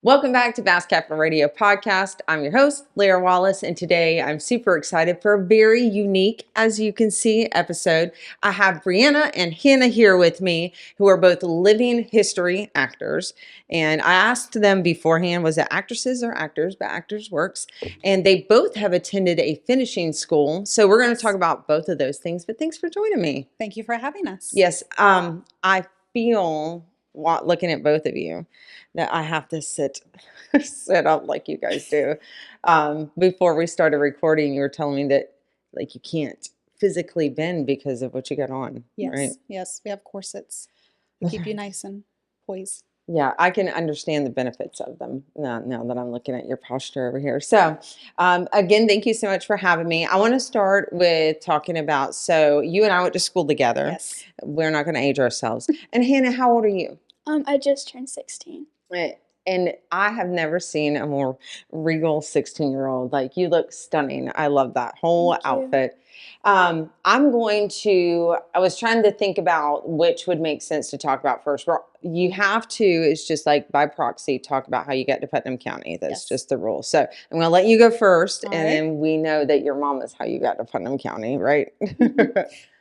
Welcome back to Bass Capital Radio Podcast. I'm your host, Lara Wallace, and today I'm super excited for a very unique, as you can see, episode. I have Breanna and Hannah here with me, who are both living history actors. And I asked them beforehand, was it actresses or actors? But actors works. And they both have attended a finishing school. So we're going to talk about both of those things. But thanks for joining me. Thank you for having us. Yes, I feel, looking at both of you, that I have to sit up like you guys do. Before we started recording, you were telling me that like you can't physically bend because of what you got on. Yes, right? yes, we have corsets to keep you nice and poised. Yeah, I can understand the benefits of them now that I'm looking at your posture over here. So, again, thank you so much for having me. I want to start with talking about, so you and I went to school together. Yes. We're not going to age ourselves. And Hannah, how old are you? I just turned 16. Right. And I have never seen a more regal 16-year-old. Like, you look stunning. I love that whole Thank you. outfit. I was trying to think about which would make sense to talk about first. You have to, it's just like by proxy, talk about how you got to Putnam County. That's Yes. just the rule. So I'm going to let you go first. All and right. then we know that your mom is how you got to Putnam County, right?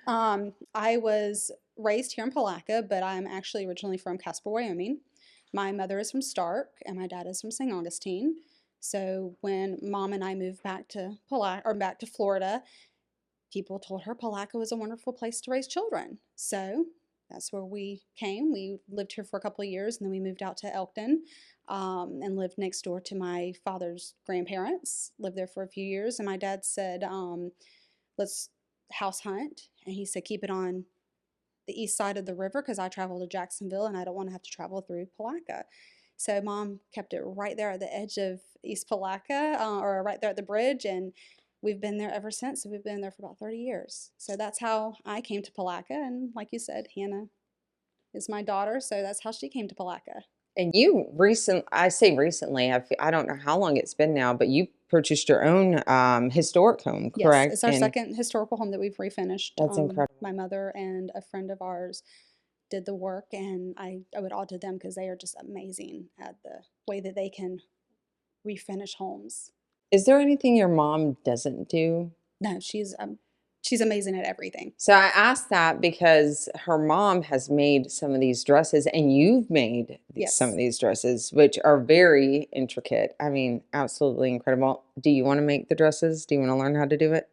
I was raised here in Palatka, but I'm actually originally from Casper, Wyoming. My mother is from Stark, and my dad is from St. Augustine. So when Mom and I moved back to back to Florida, people told her Palatka was a wonderful place to raise children. So that's where we came. We lived here for a couple of years, and then we moved out to Elkton and lived next door to my father's grandparents. Lived there for a few years, and my dad said, let's house hunt. And he said, keep it on the east side of the river because I travel to Jacksonville and I don't want to have to travel through Palatka. So Mom kept it right there at the edge of East Palatka or right there at the bridge, and we've been there ever since. So we've been there for about 30 years. So that's how I came to Palatka, and like you said, Hannah is my daughter, so that's how she came to Palatka. And you I say recently, I don't know how long it's been now, but you purchased your own historic home, correct? Yes, it's our And second historical home that we've refinished. that's incredible. My mother and a friend of ours did the work, and I owe it all to them because they are just amazing at the way that they can refinish homes. Is there anything your mom doesn't do? No, she's amazing at everything. So I asked that because her mom has made some of these dresses, and you've made Yes. some of these dresses, which are very intricate. I mean, absolutely incredible. Do you want to make the dresses? Do you want to learn how to do it?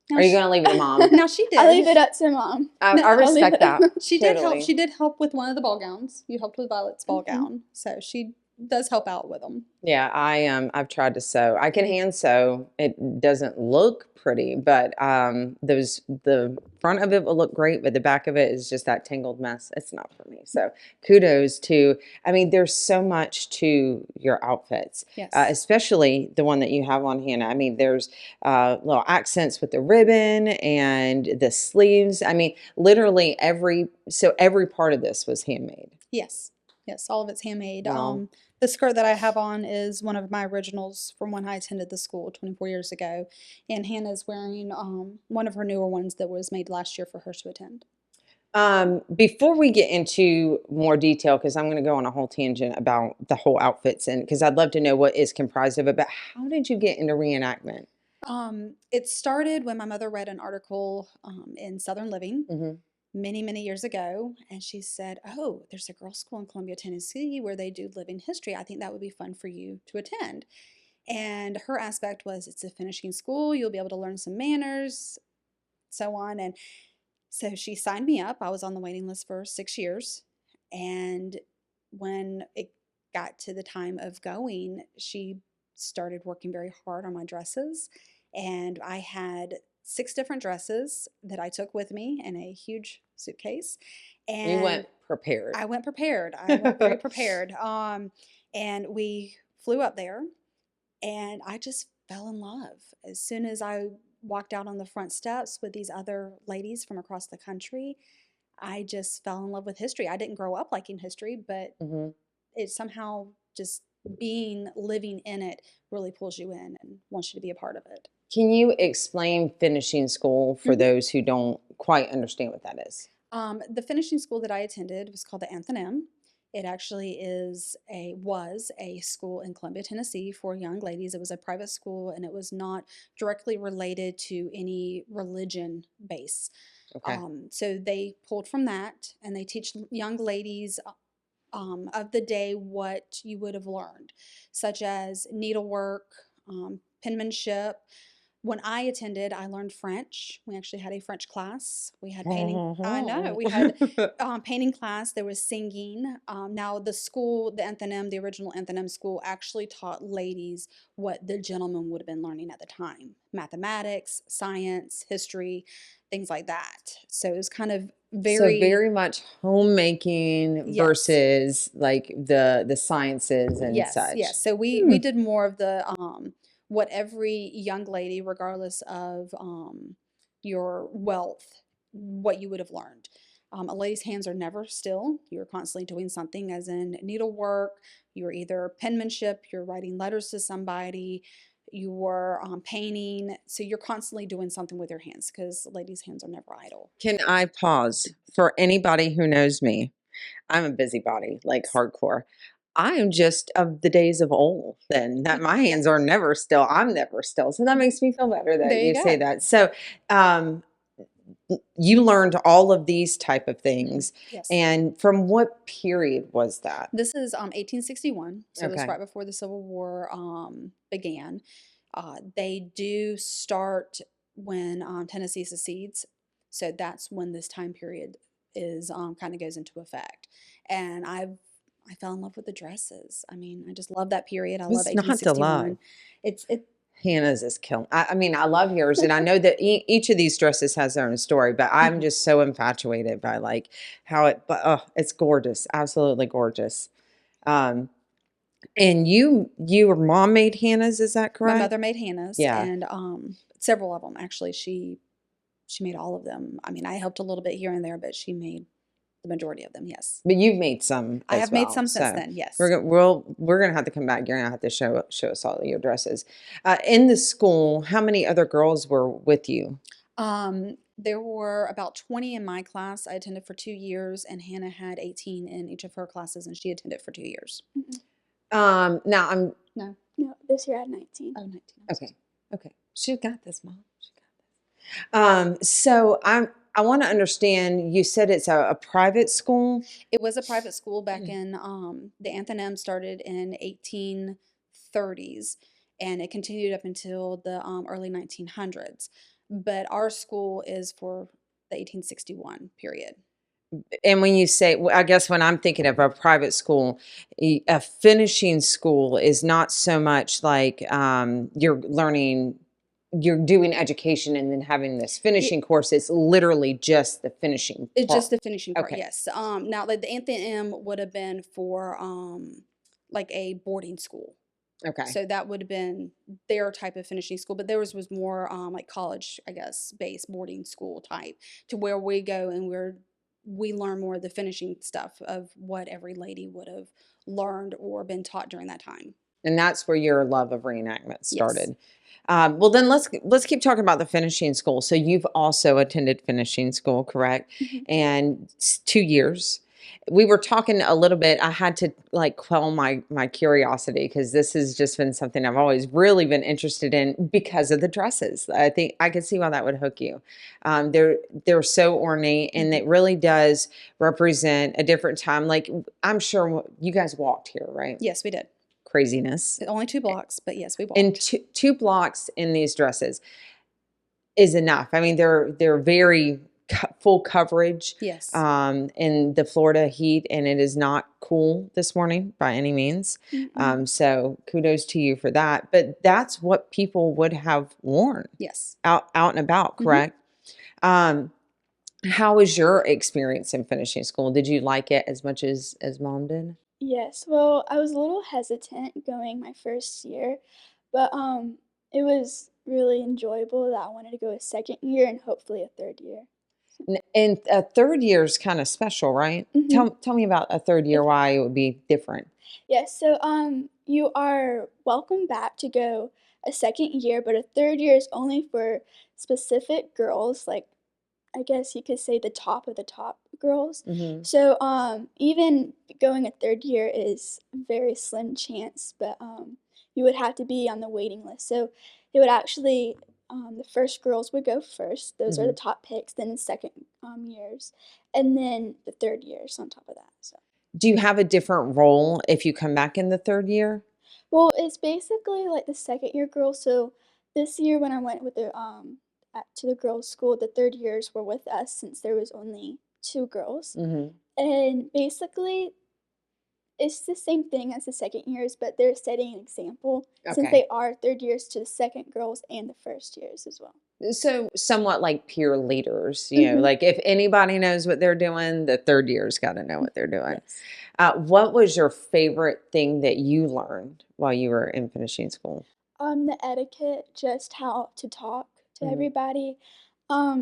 Now Are you she- going to leave it to Mom? Now she did. I leave it up to Mom. I No, I'll leave respect it- that. She did help. Totally. She did help with one of the ball gowns. You helped with Violet's ball Mhm. gown, so she does help out with them. Yeah, I've tried to sew. I can hand sew. It doesn't look pretty, but the front of it will look great, but the back of it is just that tangled mess. It's not for me. So kudos to, I mean, there's so much to your outfits, Yes. especially the one that you have on, Hannah. I mean, there's little accents with the ribbon and the sleeves. I mean, literally every part of this was handmade. Yes. Yes, all of it's handmade. Wow. The skirt that I have on is one of my originals from when I attended the school 24 years ago, and Hannah's wearing one of her newer ones that was made last year for her to attend. Before we get into more detail, because I'm going to go on a whole tangent about the whole outfits, and because I'd love to know what is comprised of it, but how did you get into reenactment? It started when my mother read an article in Southern Living Mhm. many years ago, and she said, oh, there's a girls' school in Columbia, Tennessee where they do living history. I think that would be fun for you to attend. And her aspect was it's a finishing school. You'll be able to learn some manners, so on. And so she signed me up. I was on the waiting list for 6 years. And when it got to the time of going, she started working very hard on my dresses. And I had 6 different dresses that I took with me in a huge suitcase. And You went prepared. I went prepared. I went very prepared. And we flew up there, and I just fell in love. As soon as I walked out on the front steps with these other ladies from across the country, I just fell in love with history. I didn't grow up liking history, but Mhm. it somehow just living in it really pulls you in and wants you to be a part of it. Can you explain finishing school for Mhm. those who don't quite understand what that is? The finishing school that I attended was called the Anthony. It actually was a school in Columbia, Tennessee for young ladies. It was a private school and it was not directly related to any religion base. Okay. So they pulled from that and they teach young ladies of the day what you would have learned, such as needlework, penmanship. When I attended, I learned French. We actually had a French class. We had painting. I know we had painting class. There was singing. Now the school, the Anthem, the original Anthem school, actually taught ladies what the gentlemen would have been learning at the time: mathematics, science, history, things like that. So it was kind of So very very much homemaking yes. versus like the sciences and Yes, such. yes. So we did more of the what every young lady, regardless of your wealth, what you would have learned. A lady's hands are never still. You're constantly doing something, as in needlework. You're either penmanship. You're writing letters to somebody. You were painting. So you're constantly doing something with your hands because ladies' hands are never idle. Can I pause for anybody who knows me? I'm a busybody, like Yes. hardcore. I am just of the days of old, then that my hands are never still. I'm never still. So that makes me feel better that There you you say go. that. So, um, you learned all of these type of things. Yes. And from what period was that? This is 1861, so it was Okay. right before the Civil War began. They do start when Tennessee secedes, so that's when this time period is kind of goes into effect. And I fell in love with the dresses. I mean, I just love that period. I love What's not to love? 1861. It Hannah's is killing. I mean, I love yours, and I know that each of these dresses has their own story. But I'm just so infatuated by like how it. But oh, it's gorgeous, absolutely gorgeous. Um, and your mom made Hannah's, is that My correct? mother made Hannah's, Yeah, and several of them actually. She made all of them. I mean, I helped a little bit here and there, but she made the majority of them. Yes. but you've made some I as have made well. some since So then, yes. we're gonna have to come back. You're gonna have to show us all of your dresses. In the school, how many other girls were with you? There were about 20 in my class. I attended for 2 years, and Hannah had 18 in each of her classes, and she attended for 2 years. Mm-mm. Now I'm No. No, this year I had 19. Oh, 19. I'm so okay. Okay, she got this, mom. She got so I want to understand. You said it's a private school. It was a private school back in the Anthem started in 1830s, and it continued up until the early 1900s. But our school is for the 1861 period. And when you say, I guess when I'm thinking of a private school, a finishing school is not so much like you're learning, you're doing education and then having this It, finishing course. It's literally just the finishing it's part. just the finishing part, Okay. yes. Now like the Anthem would have been for like a boarding school. Okay. So that would have been their type of finishing school, but theirs was more like college, I guess, based boarding school type, to where we go and we learn more of the finishing stuff of what every lady would have learned or been taught during that time. And that's where your love of reenactment Yes. started. Well, then let's keep talking about the finishing school. So you've also attended finishing school, correct? Mhm. And 2 years. We were talking a little bit. I had to like quell my curiosity because this has just been something I've always really been interested in because of the dresses. I think I could see why that would hook you. They're so ornate, and it really does represent a different time. Like I'm sure you guys walked here, right? Yes, we did. Craziness. Only 2 blocks, but yes, we And walked. two blocks in these dresses is enough. I mean, they're very full coverage Yes. in the Florida heat, and it is not cool this morning by any means. Mm-mm. So kudos to you for that. But that's what people would have worn Yes. out and about, hmm correct? Um, how was your experience in finishing school? Did you like it as much as mom did? Yes. Well, I was a little hesitant going my first year, but it was really enjoyable that I wanted to go a second year and hopefully a third year. And a third year is kind of special, right? Mm-hmm. Tell me about a third year, why it would be different. Yes, so you are welcome back to go a second year, but a third year is only for specific girls, like I guess you could say the top of the top girls. Hmm. So even going a third year is a very slim chance, but you would have to be on the waiting list. So it would actually the first girls would go first. Those are the Hmm. top picks. Then the second years, and then the third years on top of that. So. Do you have a different role if you come back in the third year? Well, it's basically like the second year girls. So this year when I went with the to the girls' school, the third years were with us since there was only two girls. Hmm. And basically it's the same thing as the second years, but they're setting an example since Okay. they are third years to the second girls and the first years as well. So somewhat like peer leaders, Mhm. like if anybody knows what they're doing, the third year's got to know what they're doing. Yes. What was your favorite thing that you learned while you were in finishing school? The etiquette, just how to talk to Mhm. everybody.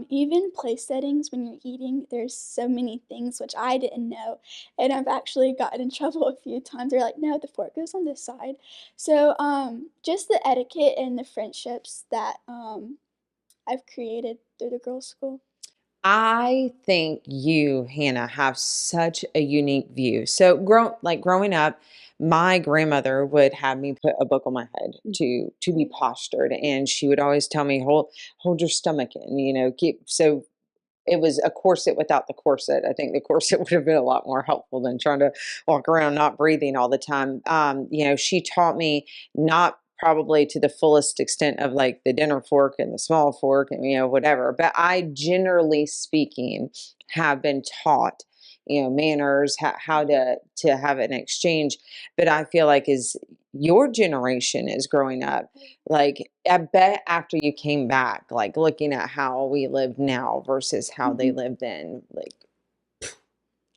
Even place settings when you're eating, there's so many things which I didn't know, and I've actually gotten in trouble a few times. They're like, "No, the fork goes on this side." So, just the etiquette and the friendships that I've created through the girls' school. I think you, Hannah, have such a unique view. So, growing up, my grandmother would have me put a book on my head Mm. to be postured, and she would always tell me, hold your stomach in, keep so it was a corset without the corset. I think the corset would have been a lot more helpful than trying to walk around not breathing all the time. She taught me not probably to the fullest extent of like the dinner fork and the small fork and whatever, but I generally speaking have been taught manners, how to have an exchange. But I feel like as your generation is growing up, like, I bet after you came back, like, looking at how we live now versus how they Mhm. lived then, like,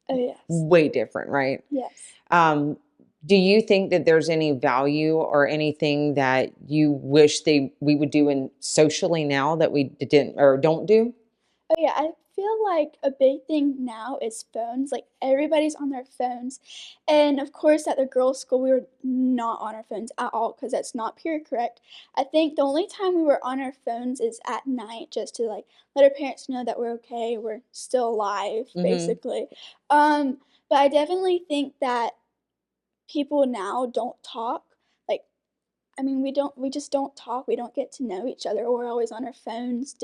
Oh, yes. way different, right? Yes. Um, do you think that there's any value or anything that you wish we would do in socially now that we didn't or don't do? Oh, yeah, I feel like a big thing now is phones, like, everybody's on their phones, and, of course, at the girls' school, we were not on our phones at all because that's not period correct. I think the only time we were on our phones is at night just to, like, let our parents know that we're okay, we're still alive, Mhm. basically. But I definitely think that people now don't talk, like, I mean, we just don't talk, we don't get to know each other, we're always on our phones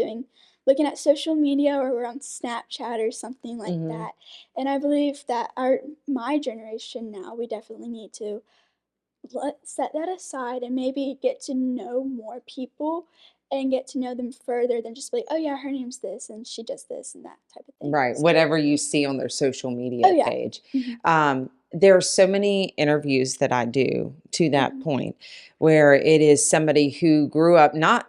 looking at social media or we're on Snapchat or something like Mhm. that, and I believe that my generation now, we definitely need to set that aside and maybe get to know more people and get to know them further than just be like, "Oh, yeah, her name's this, and she does this," and that type of thing, Right, so whatever you see on their social oh, media yeah. page. Mhm. There are so many interviews that I do to that Mhm. point where it is somebody who grew up not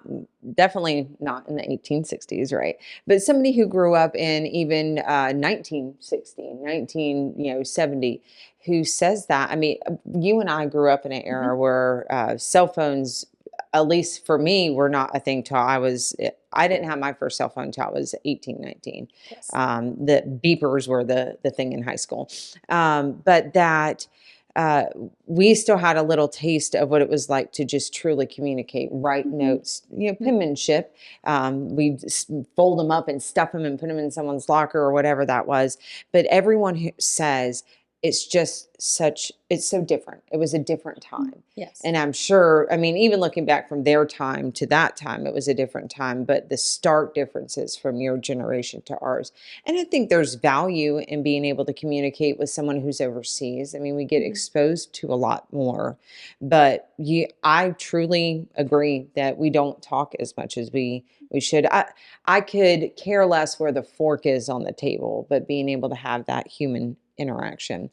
definitely not in the 1860s, right? But somebody who grew up in even 1960, 70, who says that. I mean, you and I grew up in an Mhm. era where cell phones, at least for me, were not a thing till I didn't have my first cell phone until I was 18, 19. Yes. The beepers were the thing in high school. But that uh, we still had a little taste of what it was like to just truly communicate, write Mhm. notes, Mhm. penmanship. We'd fold them up and stuff them and put them in someone's locker or whatever that was. But everyone who says it's so different. It was a different Mm. time. Yes. And I'm sure, I mean, even looking back from their time to that time, it was a different time, but the stark differences from your generation to ours. And I think there's value in being able to communicate with someone who's overseas. I mean, we get Mhm. exposed to a lot more, but I truly agree that we don't talk as much as we should. I could care less where the fork is on the table, but being able to have that human interaction.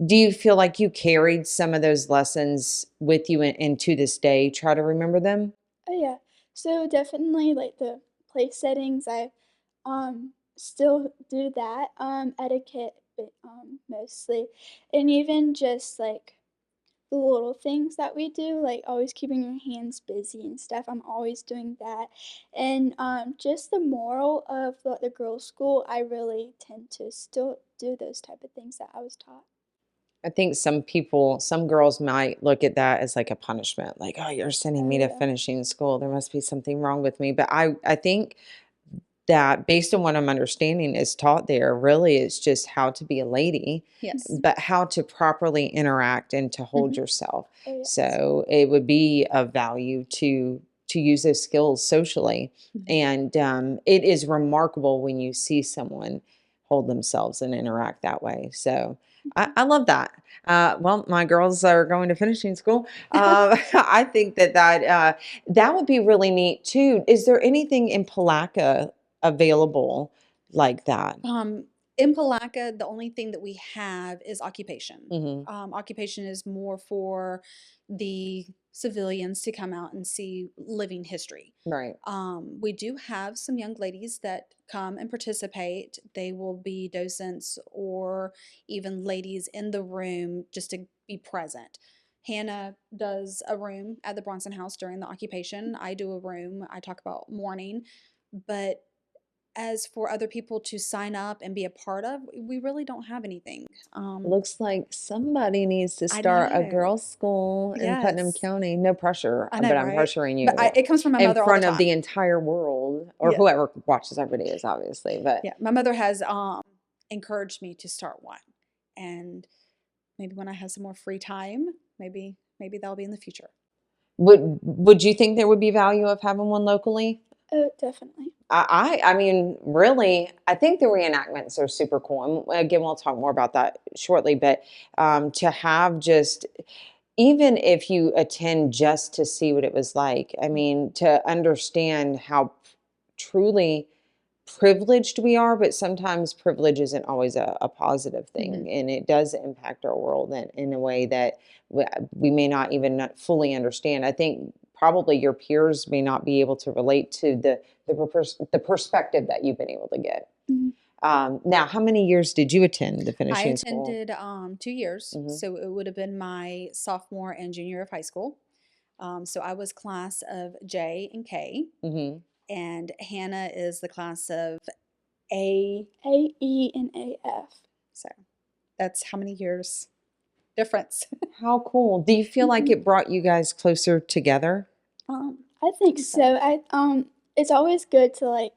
Do you feel like you carried some of those lessons with you into this day? Try to remember them? Oh, yeah. So definitely like the place settings, I still do that. Etiquette mostly. And even just like the little things that we do, like always keeping your hands busy and stuff. I'm always doing that. And just the moral of the girls' school, I really tend to still do those type of things that I was taught. I think some girls might look at that as like a punishment, like, oh, you're sending Oh me to yeah. finishing school. There must be something wrong with me. But I think that, based on what I'm understanding, is taught there really is just how to be a lady, Yes. but how to properly interact and to hold yourself. Oh, yes. So it would be of value to use those skills socially. And it is remarkable when you see someone hold themselves and interact that way. So I love that. Well, my girls are going to finishing school. I think that would be really neat too. Is there anything in Palatka available like that? In Palatka, the only thing that we have is occupation. Hmm. Occupation is more for the civilians to come out and see living history. Right. We do have some young ladies that come and participate. They will be docents or even ladies in the room just to be present. Hannah does a room at the Bronson House during the occupation. I do a room. I talk about mourning. But as for other people to sign up and be a part of, we really don't have anything. Looks like somebody needs to I start a know. girls' school in Putnam Yes. County. No pressure, I know, but I'm right? pressuring But you it comes from my in mother all the front of the time. entire world, or Yeah. whoever watches our videos, obviously. But Yeah, my mother has encouraged me to start one, and maybe when I have some more free time, maybe that'll be in the future. would you think there would be value of having one locally? Oh, definitely. I mean, really, I think the reenactments are super cool. And again, we'll talk more about that shortly. But to have just, even if you attend just to see what it was like, I mean, to understand how truly privileged we are, but sometimes privilege isn't always a positive thing. And it does impact our world in a way that we may not even not fully understand. I think probably your peers may not be able to relate to the perspective that you've been able to get. Mhm. Now, how many years did you attend the I finishing school? attended 2 years, so it would have been my sophomore and junior year of high school. So I was class of J and K, Hmm. and Hannah is the class of A. A, E, and AF. So that's how many years difference. How cool. Do you feel like Mhm. it brought you guys closer together? I think think so. so. It's always good to like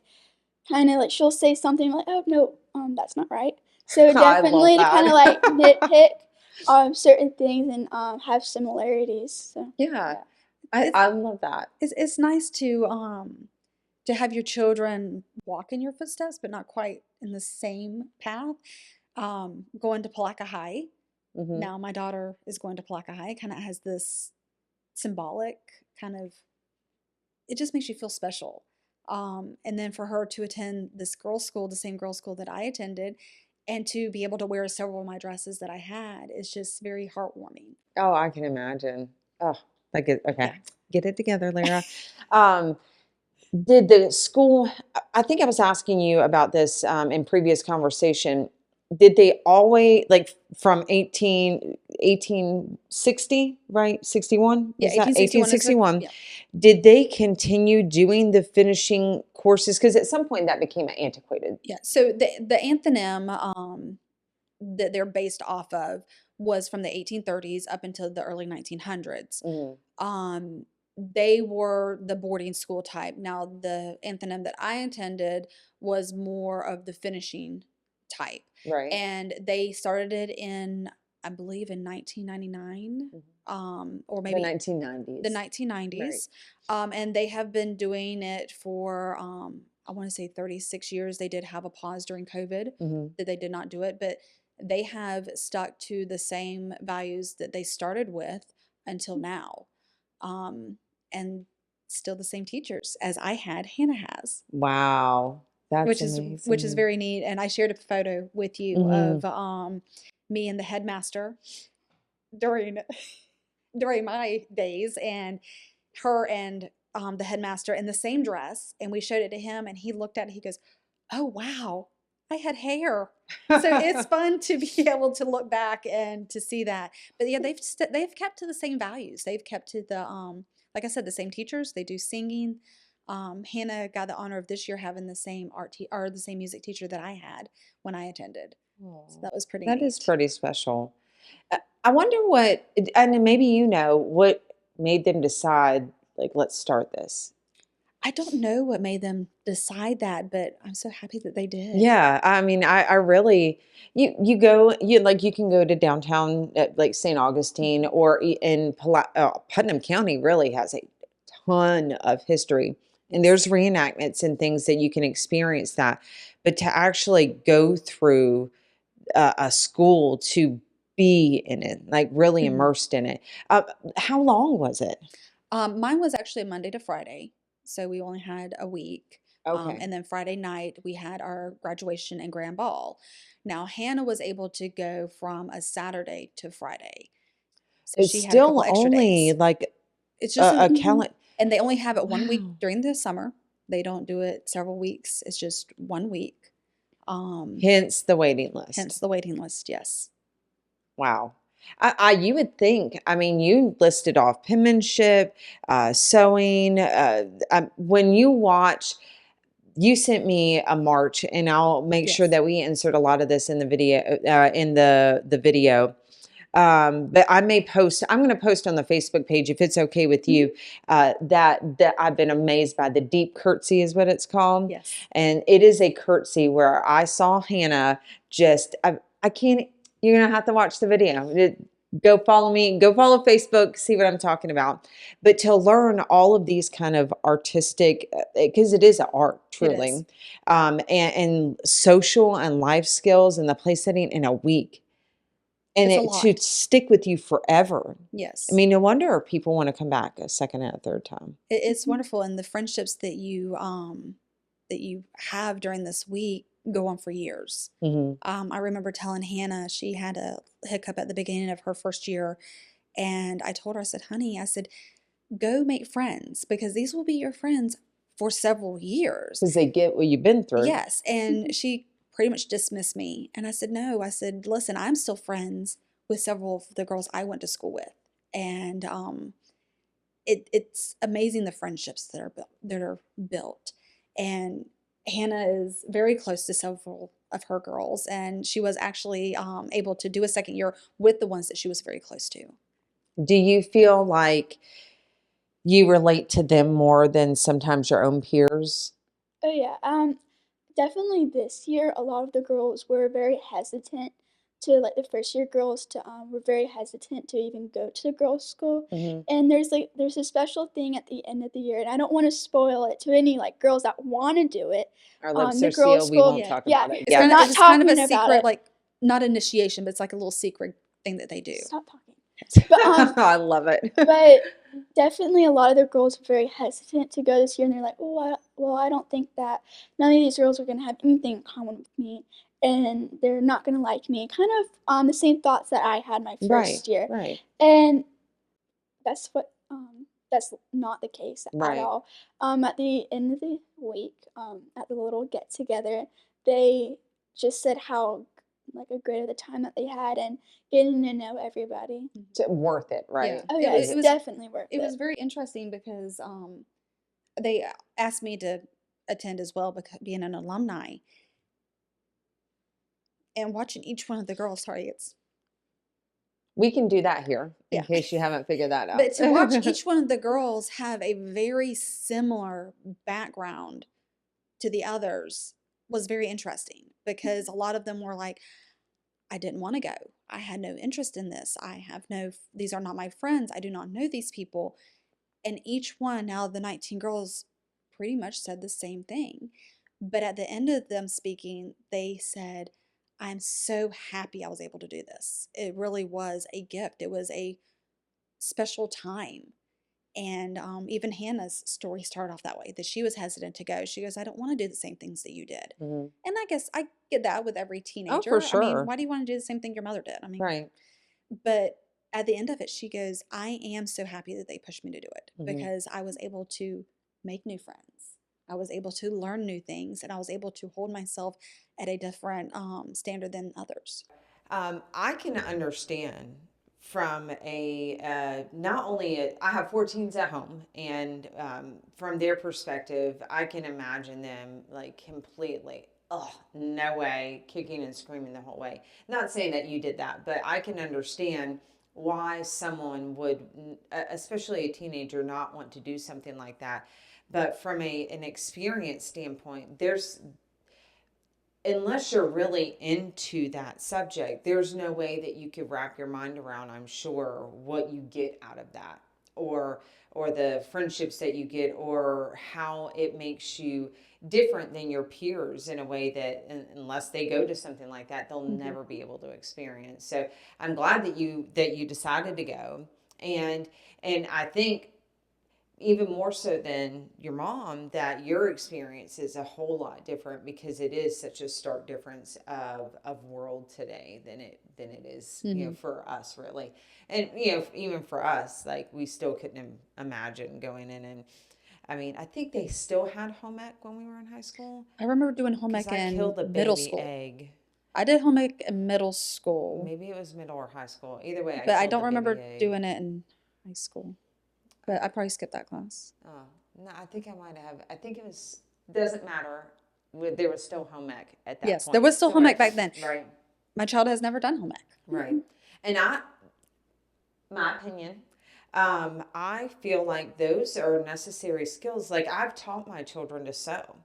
kind of like she'll say something like, "Oh no, that's not right." So I love definitely to kind of like that. nitpick certain things and have similarities. So Yeah, Yeah. It's I love that. it's nice to have your children walk in your footsteps, but not quite in the same path. Going to Palatka High. Hmm. Now my daughter is going to Palatka High. It kind of has this symbolic kind of. It just makes you feel special. And then for her to attend this girls' school, the same girls' school that I attended, and to be able to wear several of my dresses that I had is just very heartwarming. Oh, I can imagine. Oh, okay. Yeah. Get it together, Lara. Um, did the school, I think I was asking you about this in previous conversation. Did they always, like from 1860, right? 61? Yeah, Was that 1861 is the 1861? yeah. Did they continue doing the finishing courses? Because at some point that became antiquated. Yeah. So the anthem that they're based off of was from the 1830s up until the early 1900s. Mhm. They were the boarding school type. Now, the anthem that I attended was more of the finishing type. Right. And they started it in, I believe, in 1999, or The maybe the 1990s. Right. 1990s. And they have been doing it for, I want to say 36 years. They did have a pause during COVID Hmm. that they did not do it, but they have stuck to the same values that they started with until now. Um, and still the same teachers as I had, Hannah has, Wow. That's which is amazing. very neat. And I shared a photo with you Hmm. of me and the headmaster during during my days, and her and the headmaster in the same dress, and we showed it to him, and he looked at it. He goes, "Oh wow, I had hair." So it's fun to be able to look back and to see that. But yeah, they've kept to the same values. They've kept to the like I said, the same teachers. They do singing. Hannah got the honor of this year having the same or the same music teacher that I had when I attended. So Aw, that was pretty that is neat. pretty special. I wonder what, and maybe you know, what made them decide, like, let's start this. I don't know what made them decide that, but I'm so happy that they did. Yeah, I mean, I really you go you like you can go to downtown like St. Augustine or Putnam County really has a ton of history, and Yes. there's reenactments and things that you can experience that, but to actually go through a school to be in it, like really Mhm. immersed in it. Uh, how long was it? Mine was actually a Monday to Friday, so we only had a week. Okay. And then Friday night we had our graduation and grand ball. Now Hannah was able to go from a Saturday to Friday, so It's she had a couple still extra only days. like It's just a Mhm. calendar. and they only have it 1 week Wow. during the summer. They don't do it several weeks. It's just 1 week. Um, Hence the waiting list. Hence the waiting list. Yes. Wow. You would think, I mean, you listed off penmanship, sewing. When you watch, you sent me a march, and I'll make sure Yes. that we insert a lot of this in the video, in the video. But I'm going to post on the Facebook page if it's okay with Mhm. you, that I've been amazed by the deep curtsy is what it's called. Yes. And it is a curtsy where I saw Hannah I can't, you're going to have to watch the video. Go follow me, go follow Facebook, see what I'm talking about. But to learn all of these kind of artistic, because it is an art, It is. truly, and social and life skills and the place setting in a week and It's a it to lot. stick with you forever. I Yes. mean, no wonder people want to come back a second and a third time. It's Mhm. wonderful, and the friendships that you have during this week go on for years. Hmm. I remember telling Hannah she had a hiccup at the beginning of her first year, and I told her, I said, "Honey, I said, go make friends because these will be your friends for several years." Because they get what you've been through. Yes, and she pretty much dismissed me, and I said, "No," I said, "Listen, I'm still friends with several of the girls I went to school with, and it's amazing the friendships that are built." And Hannah is very close to several of her girls, and she was actually able to do a second year with the ones that she was very close to. Do you feel like you relate to them more than sometimes your own peers? Oh yeah, definitely this year a lot of the girls were very hesitant to like the first year girls to were very hesitant to even go to the girls' school. Hmm. And there's a special thing at the end of the year, and I don't want to spoil it to any like girls that want to do it. Our lips The are girls' sealed. We school, won't Yeah, talk yeah, about it. it's we're Yep. kind of it not was kind of a talking about secret, it. like not initiation, but it's like a little secret thing that they do. Stop talking. But I love it. But definitely a lot of the girls were very hesitant to go this year, and they're like, "Oh, well, I don't think that none of these girls are gonna have anything in common with me, and they're not gonna like me." Kind of the same thoughts that I had my Right, first year, right, and that's not the case at right. all. At the end of the week, at the little get together, they just said how like a great of the time that they had and getting to know everybody. It's worth it, Yeah, right? Oh it yeah, was it's it was definitely worth it it. was very interesting because they asked me to attend as well because being an alumni and watching each one of the girls. Sorry, it's We can do that here in yeah. case you haven't figured that But out. to watch each one of the girls have a very similar background to the others was very interesting because a lot of them were like, I didn't want to go. I had no interest in this. These are not my friends. I do not know these people. And each one, now the 19 girls, pretty much said the same thing. But at the end of them speaking, they said, I'm so happy I was able to do this. It really was a gift. It was a special time. And even Hannah's story started off that way, that she was hesitant to go. She goes, I don't want to do the same things that you did. Mhm. And I guess I get that with every Oh, for teenager. I mean, sure. why do you want to do the same thing your mother did? I mean, Right. but at the end of it, she goes, I am so happy that they pushed me to do it Mhm. because I was able to make new friends. I was able to learn new things and I was able to hold myself at a different standard than others. I can understand from not only I have 14s at home, and from their perspective, I can imagine them like completely, oh, no way, kicking and screaming the whole way. Not saying that you did that, but I can understand why someone would, especially a teenager, not want to do something like that. But from an experience standpoint, unless you're really into that subject, there's no way that you could wrap your mind around, I'm sure, what you get out of that, or the friendships that you get, or how it makes you different than your peers in a way that, unless they go to something like that, they'll never be able to experience. So I'm glad that you decided to go. And I think even more so than your mom, that your experience is a whole lot different, because it is such a stark difference of world today than it is, for us, really. And even for us, like, we still couldn't imagine going in. And I mean, I think they still had home ec when we were in high school. I remember doing home 'Cause ec I in killed a middle baby school. egg. I did home ec in middle school, Maybe it was middle or high school. Either way, I but I killed don't the remember baby egg. doing it in high school. But I probably skipped that class. Oh, no, I think I might have. I think it was, doesn't matter. There was still home ec at that Yes, point. there was still So, home right, ec back then. Right, My child has never done home ec. right. And my opinion, I feel like those are necessary skills. Like, I've taught my children to sew.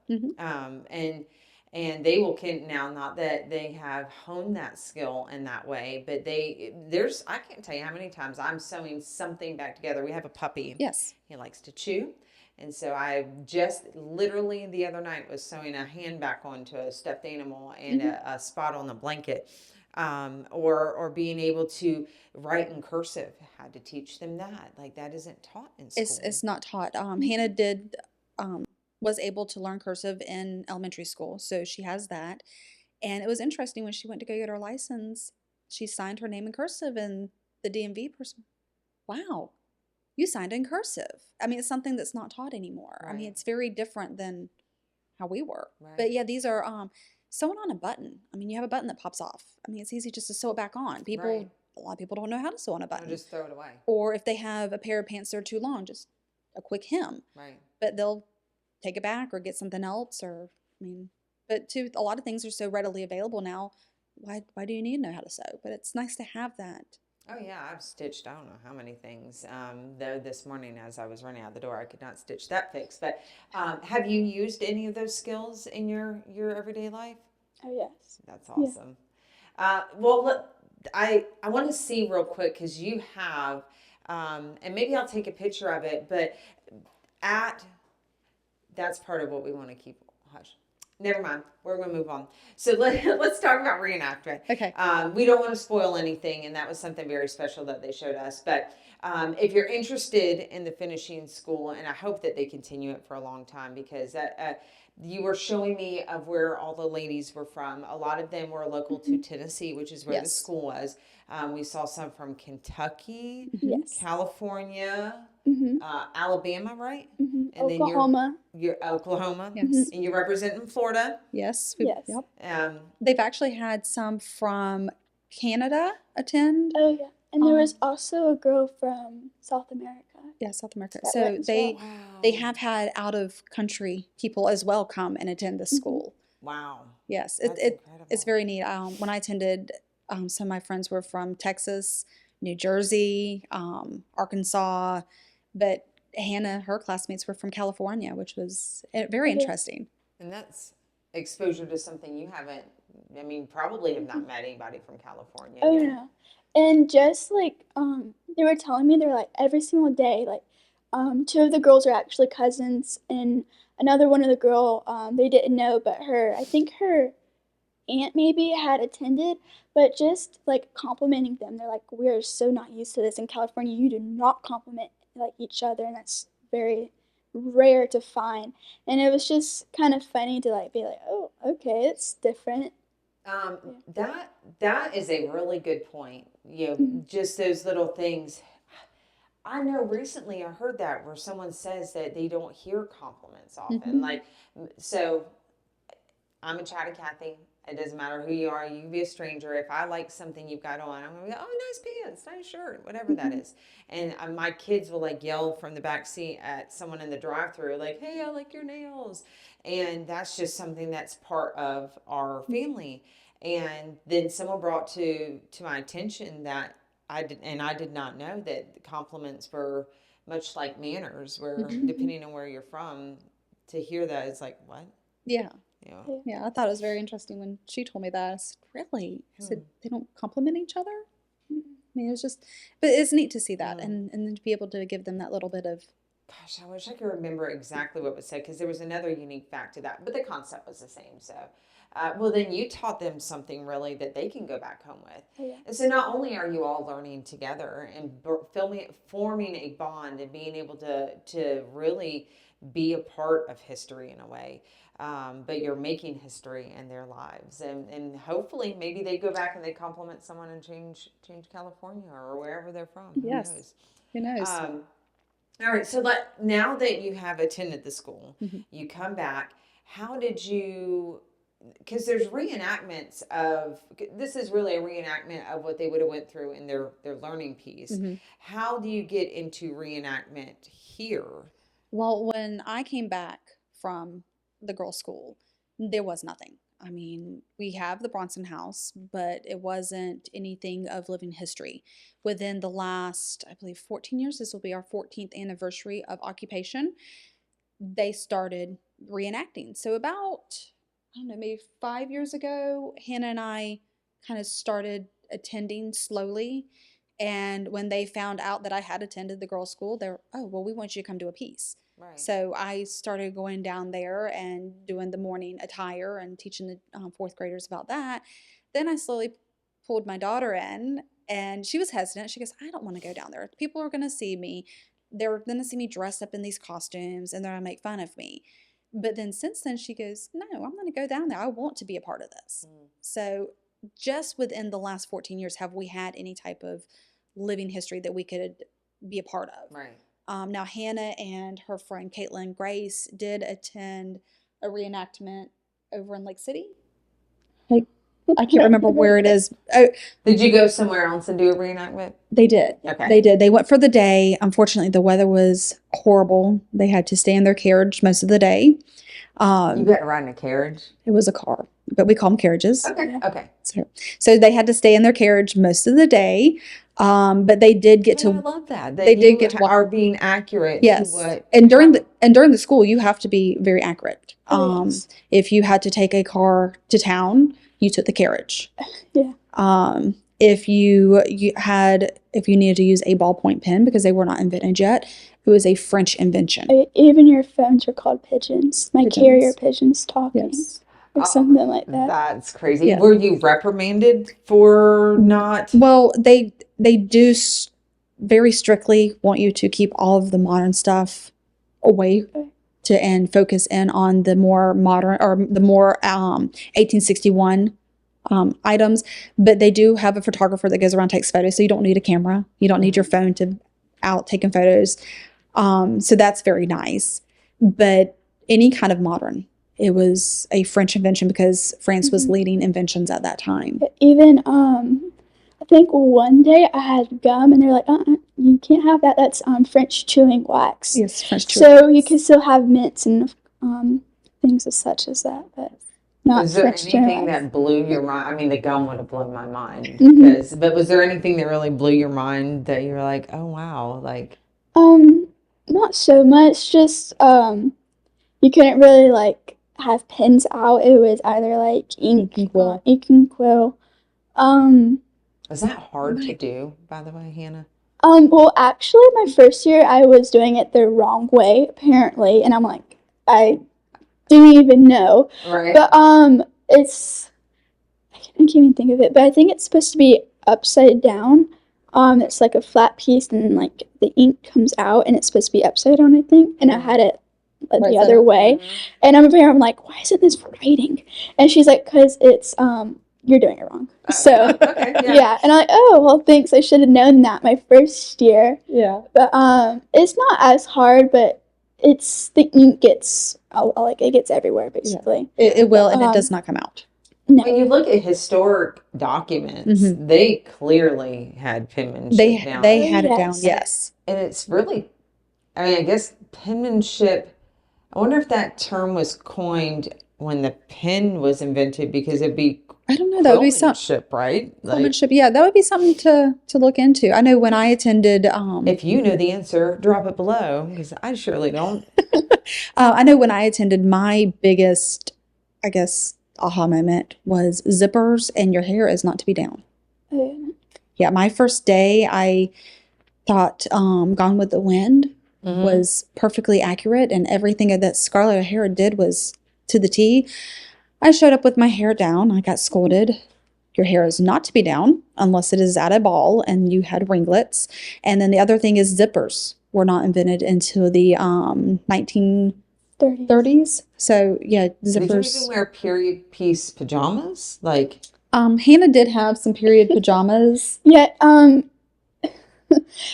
And they will now, not that they have honed that skill in that way, but I can't tell you how many times I'm sewing something back together. We have a puppy. Yes. He likes to chew. And so I just literally the other night was sewing a hand back onto a stuffed animal and a spot on the blanket. Or being able to write in cursive. Had to teach them that. Like, that isn't taught in school. It's not taught. Hannah was able to learn cursive in elementary school, so she has that. And it was interesting when she went to go get her license, she signed her name in cursive, and the DMV person, wow, you signed in cursive. I mean, it's something that's not taught anymore. I mean, Right. it's very different than how we were. Right. But yeah, these are sewing on a button. I mean, you have a button that pops off. I mean, it's easy just to sew it back on. Right. A lot of people don't know how to sew on a Or button. just throw it away. Or if they have a pair of pants that are too long, just a quick hem. Right. But they'll take it back or get something else. But a lot of things are so readily available now. Why do you need to know how to sew? But it's nice to have that. Oh yeah, I've stitched I don't know how many things. Though this morning as I was running out the door, I could not stitch that fix. But have you used any of those skills in your everyday life? Oh, yes. That's awesome. Well, look, I want to see real quick, because you have, and maybe I'll take a picture of it, but that's part of what we want to keep hush. Never mind. We're going to move on. So let's talk about reenactment. Okay. We don't want to spoil anything, and that was something very special that they showed us. But if you're interested in the finishing school, and I hope that they continue it for a long time, because you were showing me of where all the ladies were from. A lot of them were local to Tennessee, which is where the school was. We saw some from Kentucky, Yes. California, Alabama, right? And Oklahoma. then you're Oklahoma. Yes. And you're representing Florida. Yes. Yes. Yep. They've actually had some from Canada attend. Oh, yeah. And there was also a girl from South America. Yeah, South America. That So went as they well. they have had out of country people as well come and attend this school. Wow. Yes, That's incredible. it's very neat. When I attended, some of my friends were from Texas, New Jersey, Arkansas, but Hannah, her classmates were from California, which was very interesting. And that's exposure to something you haven't, I mean, probably have not met anybody from California. Oh, yet. no. And just like, they were telling me, they're like, every single day, like, two of the girls are actually cousins, and another one of the girl, they didn't know, but I think her aunt maybe had attended, but just like complimenting them, they're like, we are so not used to this in California. You do not compliment like each other, and that's very rare to find. And it was just kind of funny to like be like, oh, okay, it's different. That is a really good point. Just those little things. I know recently I heard that where someone says that they don't hear compliments often. Like, so I'm a chatty Cathy. It doesn't matter who you are. You can be a stranger. If I like something you've got on, I'm going to go, oh, nice pants, nice shirt, whatever that is. And my kids will like yell from the back seat at someone in the drive-thru, like, hey, I like your nails. And that's just something that's part of our family. And then someone brought to my attention that I did not know that compliments were much like manners, where Mhm. depending on where you're from, to hear that it's like, what? Yeah. Yeah. Yeah, I thought it was very interesting when she told me that. I said, really? I said, Hmm. they don't compliment each other? I mean, it was just, but it's neat to see that Yeah. and then to be able to give them that little bit of, Gosh, I wish I could remember exactly what was said because there was another unique fact to that, but the concept was the same. So, well, then you taught them something really that they can go back home with. Oh, yeah. And so, not only are you all learning together and forming a bond and being able to really be a part of history in a way, but you're making history in their lives, and hopefully maybe they go back and they compliment someone and change California or wherever they're from. Who yes, knows? who knows? All right, so now that you have attended the school, Mhm. you come back. How did you? Because there's reenactments of this is really a reenactment of what they would have went through in their learning piece. Mhm. How do you get into reenactment here? Well, when I came back from the girls' school, there was nothing. I mean, we have the Bronson House, but it wasn't anything of living history. Within the last, I believe, 14 years, this will be our 14th anniversary of occupation, they started reenacting. So, about, I don't know, maybe 5 years ago, Hannah and I kind of started attending slowly. And when they found out that I had attended the girls' school, they're, oh, well, we want you to come do a piece. Right. So I started going down there and doing the morning attire and teaching the fourth graders about that. Then I slowly pulled my daughter in, and she was hesitant. She goes, I don't want to go down there. People are going to see me. They're going to see me dressed up in these costumes and they're going to make fun of me. But then since then, she goes, no, I'm going to go down there. I want to be a part of this. So just within the last 14 years, have we had any type of living history that we could be a part of? Right. Now, Hannah and her friend Caitlin Grace did attend a reenactment over in Lake City. Like, I can't remember where it is. Oh, Did you go somewhere else and do a reenactment? they did. Okay. They did. They went for the day. Unfortunately, the weather was horrible. They had to stay in their carriage most of the day. You got to ride in a carriage? It was a car, but we call them carriages. Okay. Okay. So they had to stay in their carriage most of the day. But they did get I to. love that. They did get to walk. Are being accurate Yes. to what. And during the school, you have to be very accurate. Yes. If you had to take a car to town, you took the carriage. Yeah. If you needed to use a ballpoint pen because they were not invented yet, it was a French invention. Even your phones are called pigeons. My Pigeons. carrier pigeons talking. Yes. Or something like that. That's crazy. Yeah. Were you reprimanded for not? Well, they do very strictly want you to keep all of the modern stuff away and focus in on the more modern or the more 1861 items. But they do have a photographer that goes around and takes photos, so you don't need a camera. You don't need your phone to out taking photos. So that's very nice. But any kind of modern. It was a French invention because France was leading inventions at that time. Even, I think one day I had gum and they're like, you can't have that. That's French chewing wax. Yes, French chewing So wax. you can still have mints and things as such as that, but not Was there French chewing anything wax. that blew your mind? I mean, the gum would have blown my mind. Mhm. But was there anything that really blew your mind that you were like, oh, wow, like, Not so much. Just you couldn't really like have pens out. It was either like ink and quill. was that hard to do, by the way, Hannah? Well, actually, my first year I was doing it the wrong way, apparently, and I'm like, I didn't even know. Right. But I can't even think of it, but I think it's supposed to be upside down. It's like a flat piece, and then like the ink comes out, and it's supposed to be upside down, I think. And I had it the other way, and I'm like, why isn't this writing? And she's like, because it's you're doing it wrong. So Okay, yeah, and I'm like, oh well, thanks. I should have known that my first year. Yeah. But it's not as hard, but it's the ink gets it gets everywhere basically. It will, and it does not come out. No. When you look at historic documents, they clearly had penmanship down. They had it down, Yes. yes. And it's really, I mean, I guess penmanship, I wonder if that term was coined when the pen was invented because it'd be I don't know. That would be something. craftsmanship, right? Like, Craftsmanship. Yeah, that would be something to look into. I know when I attended. if you know the answer, drop it below because I surely don't. I know when I attended, my biggest, I guess, aha moment was zippers and your hair is not to be down. Oh, Yeah, my first day, I thought Gone with the Wind was perfectly accurate, and everything that Scarlett O'Hara did was to the T. I showed up with my hair down. I got scolded. Your hair is not to be down unless it is at a ball and you had ringlets. And then the other thing is zippers were not invented until the 1930s. 30s. So yeah, Did you zippers. even wear period piece pajamas? Like, Hannah did have some period pajamas. Yeah,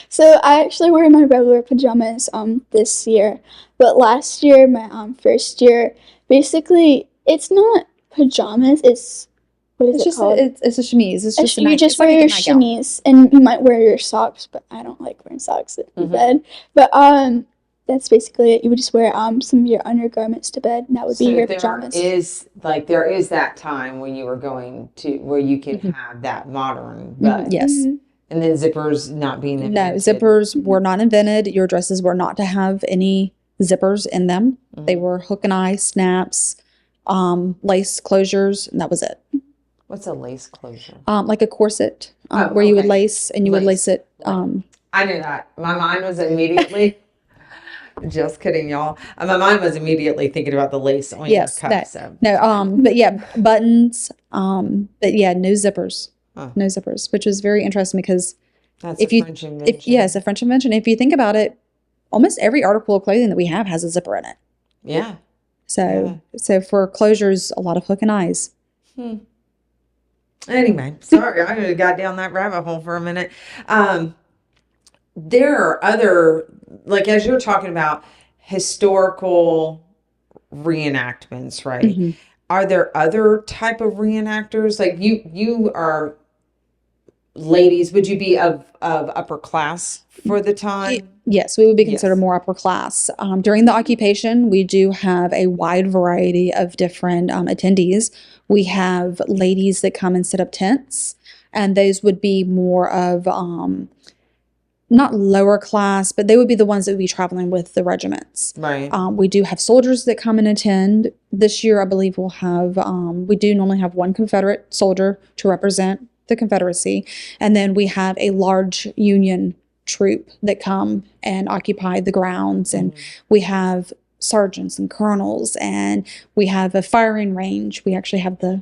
so I actually wear my regular pajamas this year, but last year, my first year, basically it's not pajamas, it's what is It's it just called? it's a chemise. It's just a You night. just It's like wear a your nightgown. chemise and you might wear your socks, but I don't like wearing socks in bed. But that's basically it. You would just wear some of your undergarments to bed, and that would be your pajamas. there is that time when you were going to where you can have that modern, but Yes. and then zippers not being No, invented. zippers were not invented. Your dresses were not to have any zippers in them. They were hook and eye snaps, lace closures, and that was it. What's a lace closure? Like a corset, Oh, where you would okay. lace and you would lace it. I knew that. My mind was immediately. Just kidding, y'all. My mind was immediately thinking about the lace on Yes, your cuff. So. no, but yeah, buttons. But yeah, no zippers, Huh. no zippers, which was very interesting because That's if a you, French invention. yes, a French invention. If you think about it, almost every article of clothing that we have has a zipper in it. Yeah. So for closures, a lot of hook and eyes. Anyway, sorry, I got down that rabbit hole for a minute. There are other, like as you're talking about historical reenactments, right? Are there other type of reenactors? Like you are ladies, would you be of upper class for the time? Yes, we would be considered more upper class. During the occupation, we do have a wide variety of different attendees. We have ladies that come and set up tents, and those would be more of not lower class, but they would be the ones that would be traveling with the regiments. Right. We do have soldiers that come and attend. This year, I believe we'll have, we do normally have one Confederate soldier to represent the Confederacy. And then we have a large Union troop that come and occupy the grounds. And we have sergeants and colonels, and we have a firing range. We actually have the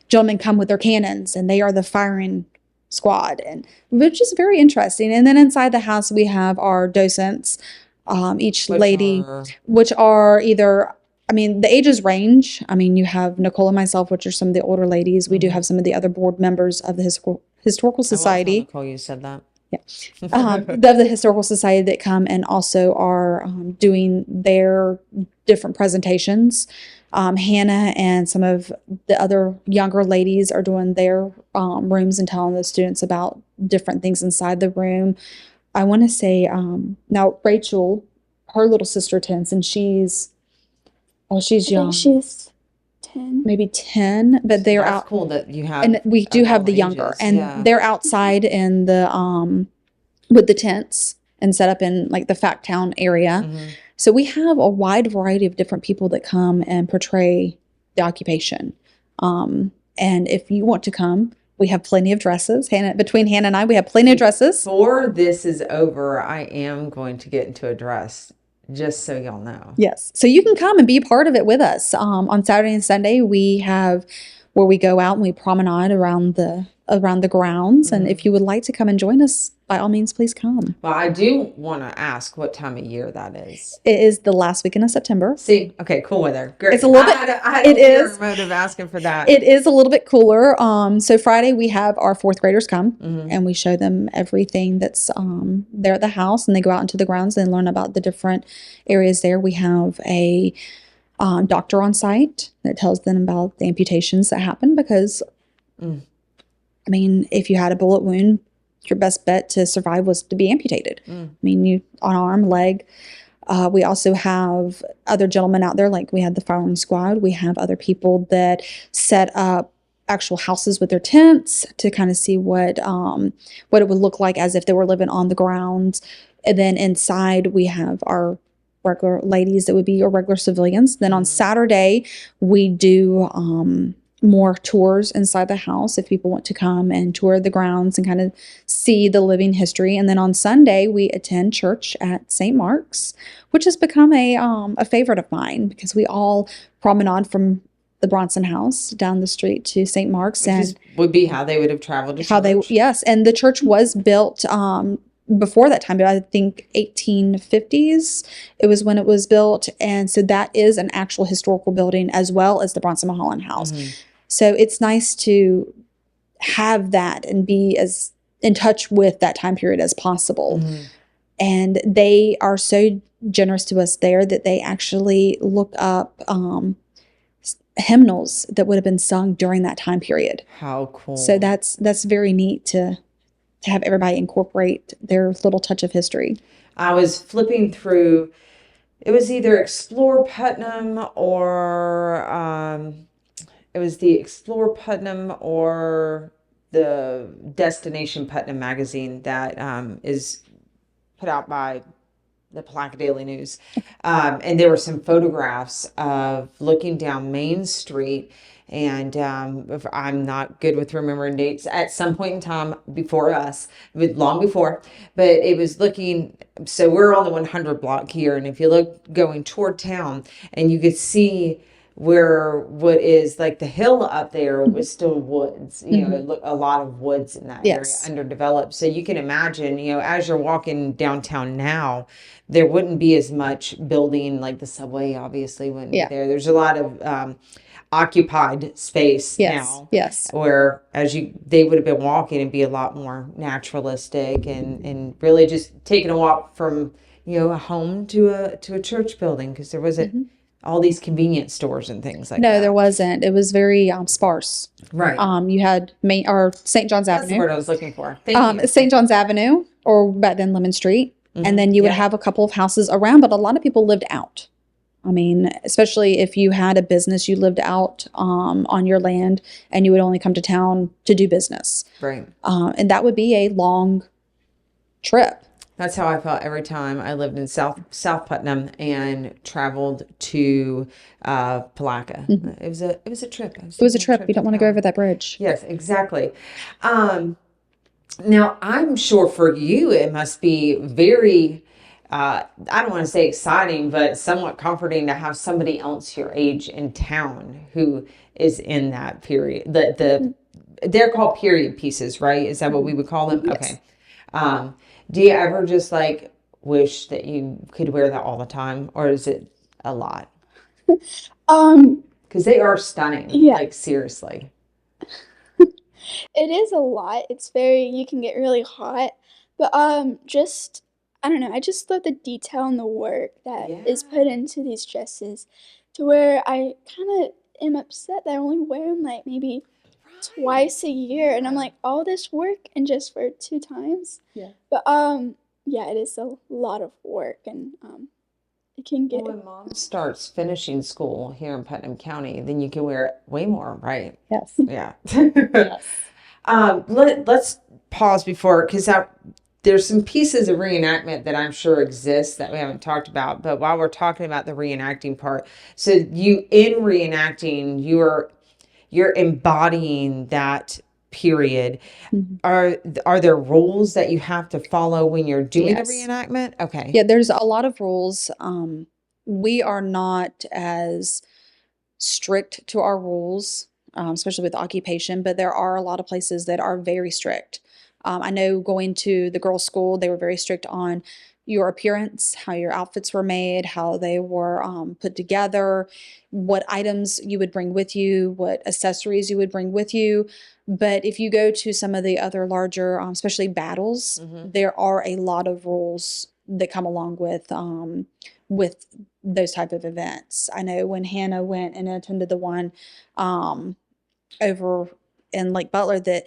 gentlemen come with their cannons, and they are the firing squad, and which is very interesting. And then inside the house we have our docents, which are either, I mean, the ages range. I mean, you have Nicole and myself, which are some of the older ladies. We do have some of the other board members of the historical society. Nicole, you said that. Yeah, of the historical society that come and also are doing their different presentations. Hannah and some of the other younger ladies are doing their rooms and telling the students about different things inside the room. I want to say now Rachel, her little sister attends, and she's young. I think she's 10. Maybe 10, but they're That's out. cool that you have. And we do have the all younger, ages. and they're outside in the with the tents and set up in like the Fact Town area. So we have a wide variety of different people that come and portray the occupation. And if you want to come, we have plenty of dresses. Between Hannah and I, we have plenty of dresses. Before this is over, I am going to get into a dress, just so y'all know. Yes. So you can come and be a part of it with us. On Saturday and Sunday, we have where we go out and we promenade around the grounds. And if you would like to come and join us, by all means, please come. Well, I do want to ask what time of year that is. It is the last weekend of September. See, okay, cool weather. Great. It's a little bit. I had a motive asking for that. It is a little bit cooler. So Friday we have our fourth graders come and we show them everything that's there at the house, and they go out into the grounds and learn about the different areas there. We have a doctor on site that tells them about the amputations that happen because, I mean, if you had a bullet wound, your best bet to survive was to be amputated. I mean, an arm, leg. We also have other gentlemen out there, like we had the firing squad. We have other people that set up actual houses with their tents to kind of see what it would look like as if they were living on the grounds. And then inside we have our regular ladies that would be your regular civilians. Then on Saturday we do more tours inside the house if people want to come and tour the grounds and kind of see the living history. And then on Sunday we attend church at St. Mark's, which has become a favorite of mine because we all promenade from the Bronson House down the street to St. Mark's, Which and would be how they would have traveled to church. yes, and the church was built before that time, but I think 1850s it was when it was built, and so that is an actual historical building as well as the Bronson Mulholland House. So it's nice to have that and be as in touch with that time period as possible. And they are so generous to us there that they actually look up hymnals that would have been sung during that time period. How cool. So that's very neat to have everybody incorporate their little touch of history. I was flipping through, it was either Explore Putnam or it was the Explore Putnam or the Destination Putnam magazine that is put out by the Palatka Daily News. And there were some photographs of looking down Main Street. And if I'm not good with remembering dates, at some point in time before us, long before, but it was looking, so we're on the 100 block here. And if you look going toward town and you could see where what is like the hill up there was still woods, a lot of woods in that area, underdeveloped. So you can imagine, as you're walking downtown now, there wouldn't be as much building, like the subway obviously wouldn't be there. There's a lot of occupied space now. Where they would have been walking and be a lot more naturalistic and really just taking a walk from a home to a church building, because there wasn't all these convenience stores and things like that. No, there wasn't. It was very sparse. Right. You had St. John's Avenue. That's the word I was looking for. Thank you. St. John's Avenue, or back then Lemon Street. And then you would have a couple of houses around, but a lot of people lived out. I mean, especially if you had a business, you lived out on your land and you would only come to town to do business. Right. And that would be a long trip. That's how I felt every time I lived in South Putnam and traveled to Palatka. It was a trip. It was a trip. You don't want to go over that bridge. Yes, exactly. Now, I'm sure for you it must be very, I don't want to say exciting, but somewhat comforting to have somebody else your age in town who is in that period. They're called period pieces, right? Is that what we would call them? Yes. Okay. Do you ever just like wish that you could wear that all the time, or is it a lot? Because they are stunning. Like seriously. It is a lot. You can get really hot. But just, I don't know, I just love the detail and the work that is put into these dresses, to where I kind of am upset that I only wear them like maybe twice a year. And I'm like, all this work and just for 2 times? Yeah. But it is a lot of work, and it can get... When mom starts finishing school here in Putnam County, then you can wear way more, right? Yes. Yeah. Yes. Let's pause before, because there's some pieces of reenactment that I'm sure exist that we haven't talked about. But while we're talking about the reenacting part, so in reenacting, you're embodying that period. Are there rules that you have to follow when you're doing a reenactment? Okay. Yeah, there's a lot of rules. We are not as strict to our rules, especially with occupation, but there are a lot of places that are very strict. I know going to the girls' school, they were very strict on your appearance, how your outfits were made, how they were put together, what items you would bring with you, what accessories you would bring with you. But if you go to some of the other larger, especially battles, there are a lot of rules that come along with those type of events. I know when Hannah went and attended the one over in Lake Butler, that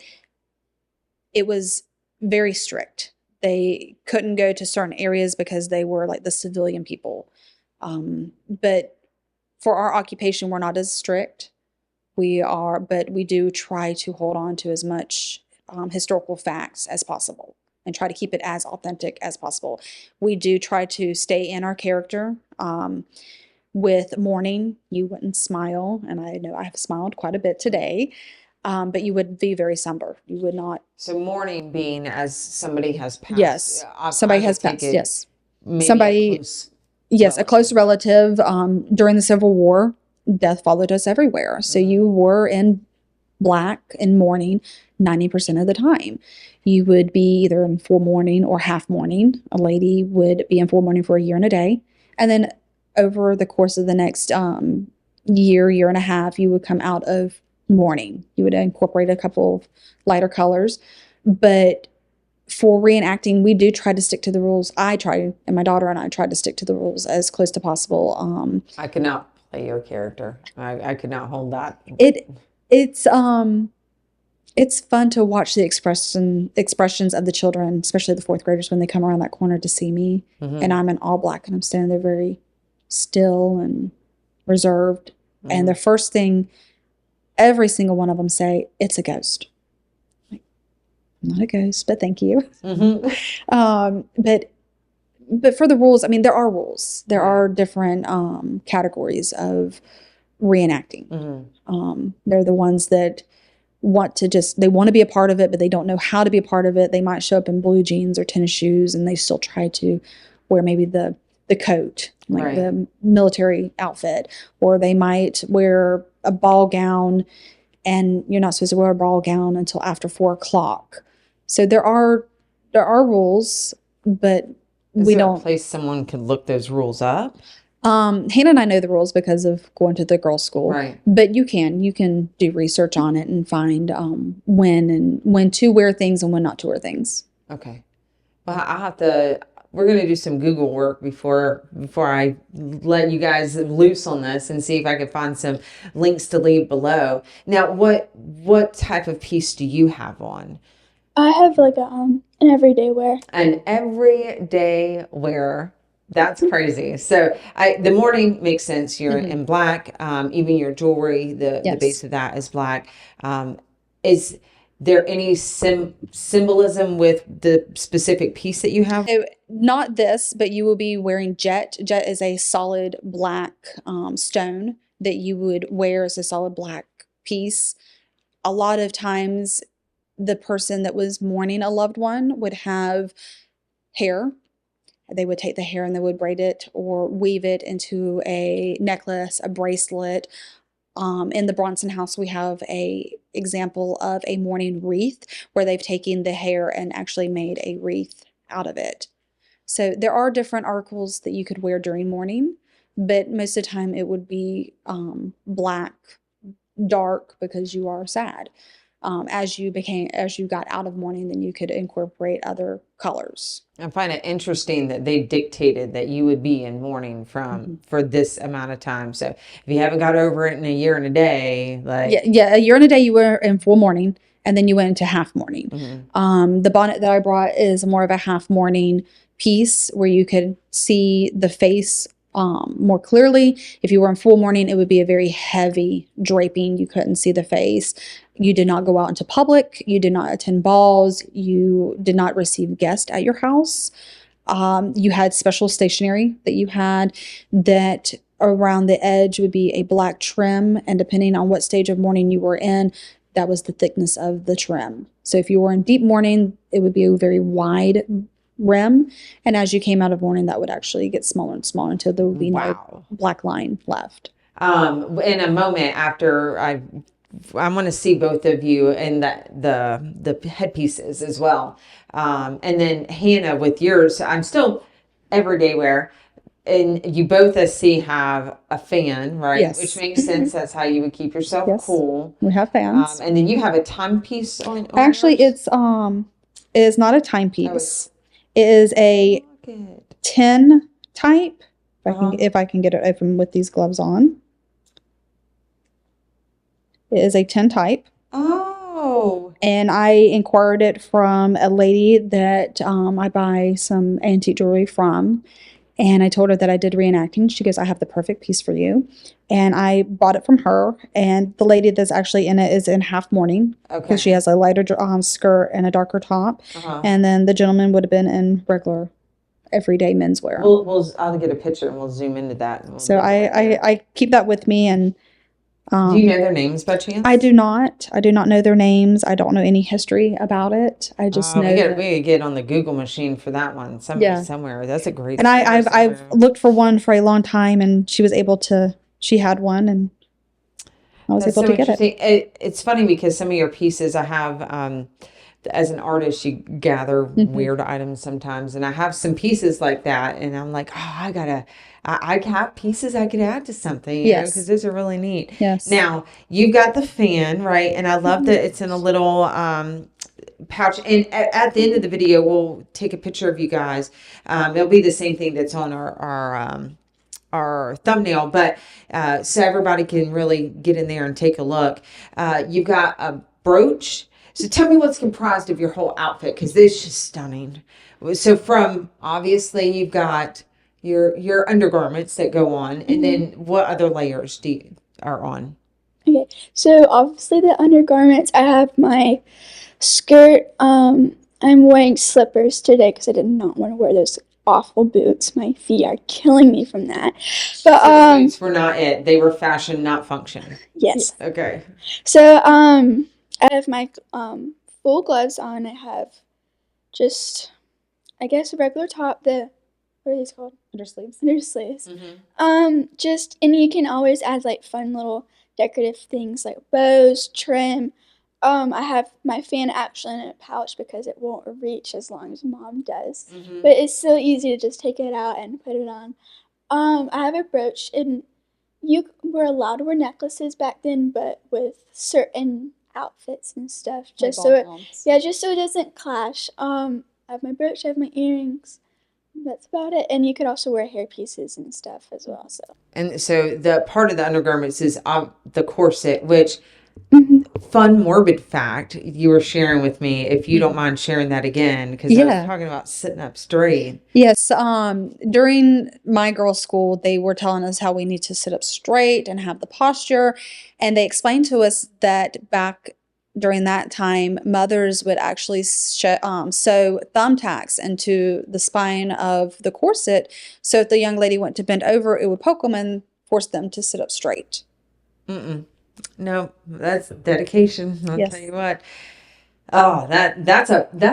it was very strict. They couldn't go to certain areas because they were like the civilian people. But for our occupation, we're not as strict. But we do try to hold on to as much historical facts as possible and try to keep it as authentic as possible. We do try to stay in our character. With mourning, you wouldn't smile, and I know I have smiled quite a bit today, but you would be very somber. You would not. So mourning being as somebody has passed. Yes, somebody has passed. Yes, maybe somebody. A close Yes, a close relative. During the Civil War, death followed us everywhere. So you were in black in mourning 90% of the time. You would be either in full mourning or half mourning. A lady would be in full mourning for a year and a day. And then over the course of the next year and a half, you would come out of mourning. You would incorporate a couple of lighter colors. But for reenacting, we do try to stick to the rules. I try, and my daughter and I try to stick to the rules as close to possible. I could not play your character. I could not hold that. It's fun to watch the expressions of the children, especially the fourth graders, when they come around that corner to see me, and I'm in all black and I'm standing there very still and reserved. And the first thing every single one of them say, "It's a ghost." Like, I'm not a ghost, but thank you. But for the rules, I mean, there are rules. There are different categories of reenacting. They're the ones that they want to be a part of it, but they don't know how to be a part of it. They might show up in blue jeans or tennis shoes, and they still try to wear maybe the coat, like the military outfit, or they might wear a ball gown, and you're not supposed to wear a ball gown until after 4 o'clock. So there are rules, but we don't. Is there a place someone could look those rules up? Hannah and I know the rules because of going to the girls' school. Right. But you can do research on it and find when to wear things and when not to wear things. Okay. Well, we're going to do some Google work before I let you guys loose on this and see if I can find some links to leave below. Now, what type of piece do you have on? I have like an everyday wear. An everyday wear. That's crazy. So the mourning makes sense. You're in black. Even your jewelry, the base of that is black. Is there any symbolism with the specific piece that you have? So not this, but you will be wearing jet. Jet is a solid black stone that you would wear as a solid black piece. A lot of times, the person that was mourning a loved one would have hair. They would take the hair and they would braid it or weave it into a necklace, a bracelet. In the Bronson house, we have a example of a mourning wreath where they've taken the hair and actually made a wreath out of it. So there are different articles that you could wear during mourning, but most of the time it would be black, dark, because you are sad. As you got out of mourning, then you could incorporate other colors. I find it interesting that they dictated that you would be in mourning for this amount of time. So if you haven't got over it in a year and a day, a year and a day, you were in full mourning, and then you went into half mourning. The bonnet that I brought is more of a half mourning piece where you could see the face more clearly. If you were in full mourning, it would be a very heavy draping. You couldn't see the face. You did not go out into public. You did not attend balls. You did not receive guests at your house. You had special stationery that you had that around the edge would be a black trim. And depending on what stage of mourning you were in, that was the thickness of the trim. So if you were in deep mourning, it would be a very wide rim. And as you came out of mourning, that would actually get smaller and smaller until there would be no black line left. In a moment after I want to see both of you in the headpieces as well. And then Hannah, with yours, I'm still everyday wear. And you both, I see, have a fan, right? Yes. Which makes sense. That's how you would keep yourself cool. We have fans. And then you have a timepiece on Actually, yours? it is not a timepiece. It is a 10 type. If I can get it open with these gloves on. It is a 10 type. Oh. And I inquired it from a lady that I buy some antique jewelry from. And I told her that I did reenacting. She goes, I have the perfect piece for you. And I bought it from her. And the lady that's actually in it is in half mourning because she Okay. has a lighter skirt and a darker top. Uh-huh. And then the gentleman would have been in regular everyday menswear. I'll get a picture and we'll zoom into that. And we'll So get it right there. I keep that with me. And Do you know their names by chance? I do not. I do not know their names. I don't know any history about it. I just know we that. gotta get on the Google machine for that one. Yeah. Somewhere. That's a great And story I've somewhere. looked for one for a long time, and she was able to. She had one, and I was That's able so to get it. interesting. It's funny because some of your pieces I have, as an artist, you gather weird items sometimes, and I have some pieces like that, and I'm like, oh, I have pieces I could add to something, you know, Yes. because those are really neat. Yes. Now, you've got the fan, right? And I love that it's in a little pouch. And at the end of the video, we'll take a picture of you guys. It'll be the same thing that's on our thumbnail, but so everybody can really get in there and take a look. You've got a brooch. So tell me what's comprised of your whole outfit, because this is just stunning. So from obviously you've got your undergarments that go on, and then what other layers are on? Okay, so obviously the undergarments, I have my skirt. I'm wearing slippers today because I did not want to wear those awful boots. My feet are killing me from that. But So the boots were not it. They were fashion, not function. yes. Okay. So I have my full gloves on. I have just, I guess, a regular top. What are these called? Undersleeves. Undersleeves. Mm-hmm. And you can always add like fun little decorative things like bows, trim. I have my fan actually in a pouch because it won't reach as long as Mom does. Mm-hmm. But it's so easy to just take it out and put it on. I have a brooch, and you were allowed to wear necklaces back then, but with certain outfits and stuff, just so it doesn't clash. I have my brooch, I have my earrings. That's about it. And you could also wear hair pieces and stuff as well. So. And so the part of the undergarments is the corset, which Mm-hmm. fun morbid fact you were sharing with me. If you don't mind sharing that again, because I was talking about sitting up straight. Yes. During my girls' school, they were telling us how we need to sit up straight and have the posture, and they explained to us that back during that time, mothers would actually sew thumbtacks into the spine of the corset, so if the young lady went to bend over, it would poke them and force them to sit up straight. No, that's dedication. I'll Yes. tell you what. Oh, that's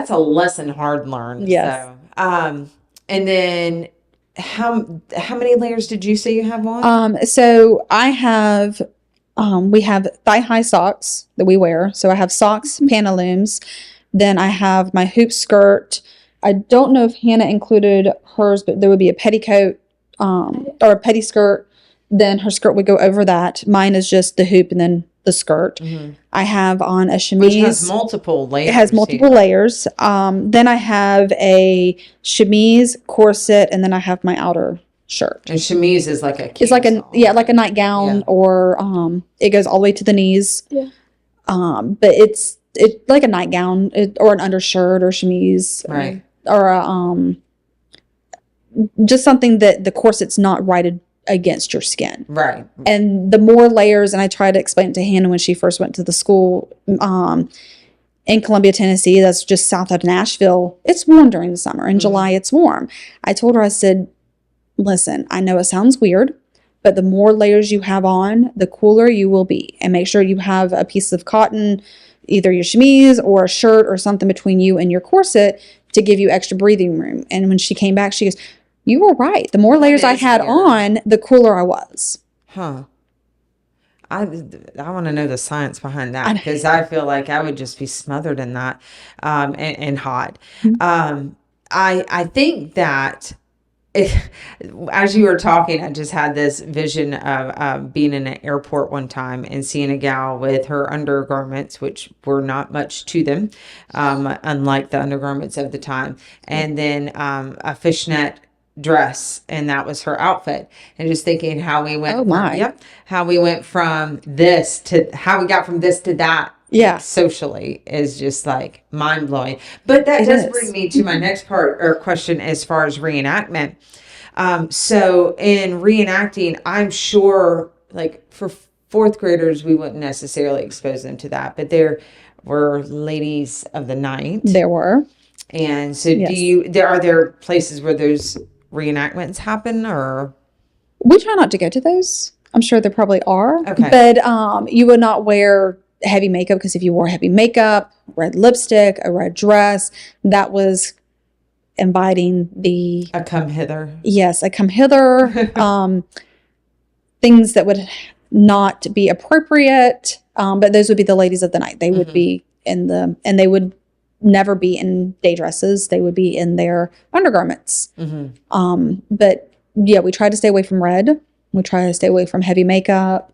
a lesson hard learned. Yes. So, and then how many layers did you say you have on? So I have, we have thigh-high socks that we wear. So I have socks, pantaloons. Then I have my hoop skirt. I don't know if Hannah included hers, but there would be a petticoat, or a pettiskirt. Then her skirt would go over that. Mine is just the hoop and then the skirt. I have on a chemise. Which has multiple layers. It has multiple layers. Then I have a chemise, corset, and then I have my outer shirt. And chemise is like a It's like a camisole. like a nightgown, or it goes all the way to the knees. Yeah. But it's like a nightgown, or an undershirt or chemise, Right. or a, just something that the corset's not righted against your skin. Right. And the more layers, and I tried to explain it to Hannah when she first went to the school in Columbia, Tennessee, that's just south of Nashville. It's warm during the summer. In July, it's warm. I told her, I said, listen, I know it sounds weird, but the more layers you have on, the cooler you will be. And make sure you have a piece of cotton, either your chemise or a shirt or something between you and your corset to give you extra breathing room. And when she came back, she goes, you were right. The more layers I had on, the cooler I was. Huh. I want to know the science behind that, because I feel like I would just be smothered in that, and hot. I think that as you were talking, I just had this vision of being in an airport one time and seeing a gal with her undergarments, which were not much to them, unlike the undergarments of the time, and then a fishnet dress, and that was her outfit. And just thinking how we went how we got from this to that like, socially is just like mind blowing. But that does bring me to my next part or question as far as reenactment. So in reenacting, I'm sure like for fourth graders, we wouldn't necessarily expose them to that, but there were ladies of the night. There were. And so are there places where those reenactments happen, or? We try not to go to those. I'm sure there probably are. Okay. But you would not wear heavy makeup, because if you wore heavy makeup, red lipstick, a red dress, that was inviting the a come hither. Yes, a come hither. Things that would not be appropriate. But those would be the ladies of the night. They would be and they would never be in day dresses. They would be in their undergarments. But yeah, we try to stay away from red. We try to stay away from heavy makeup.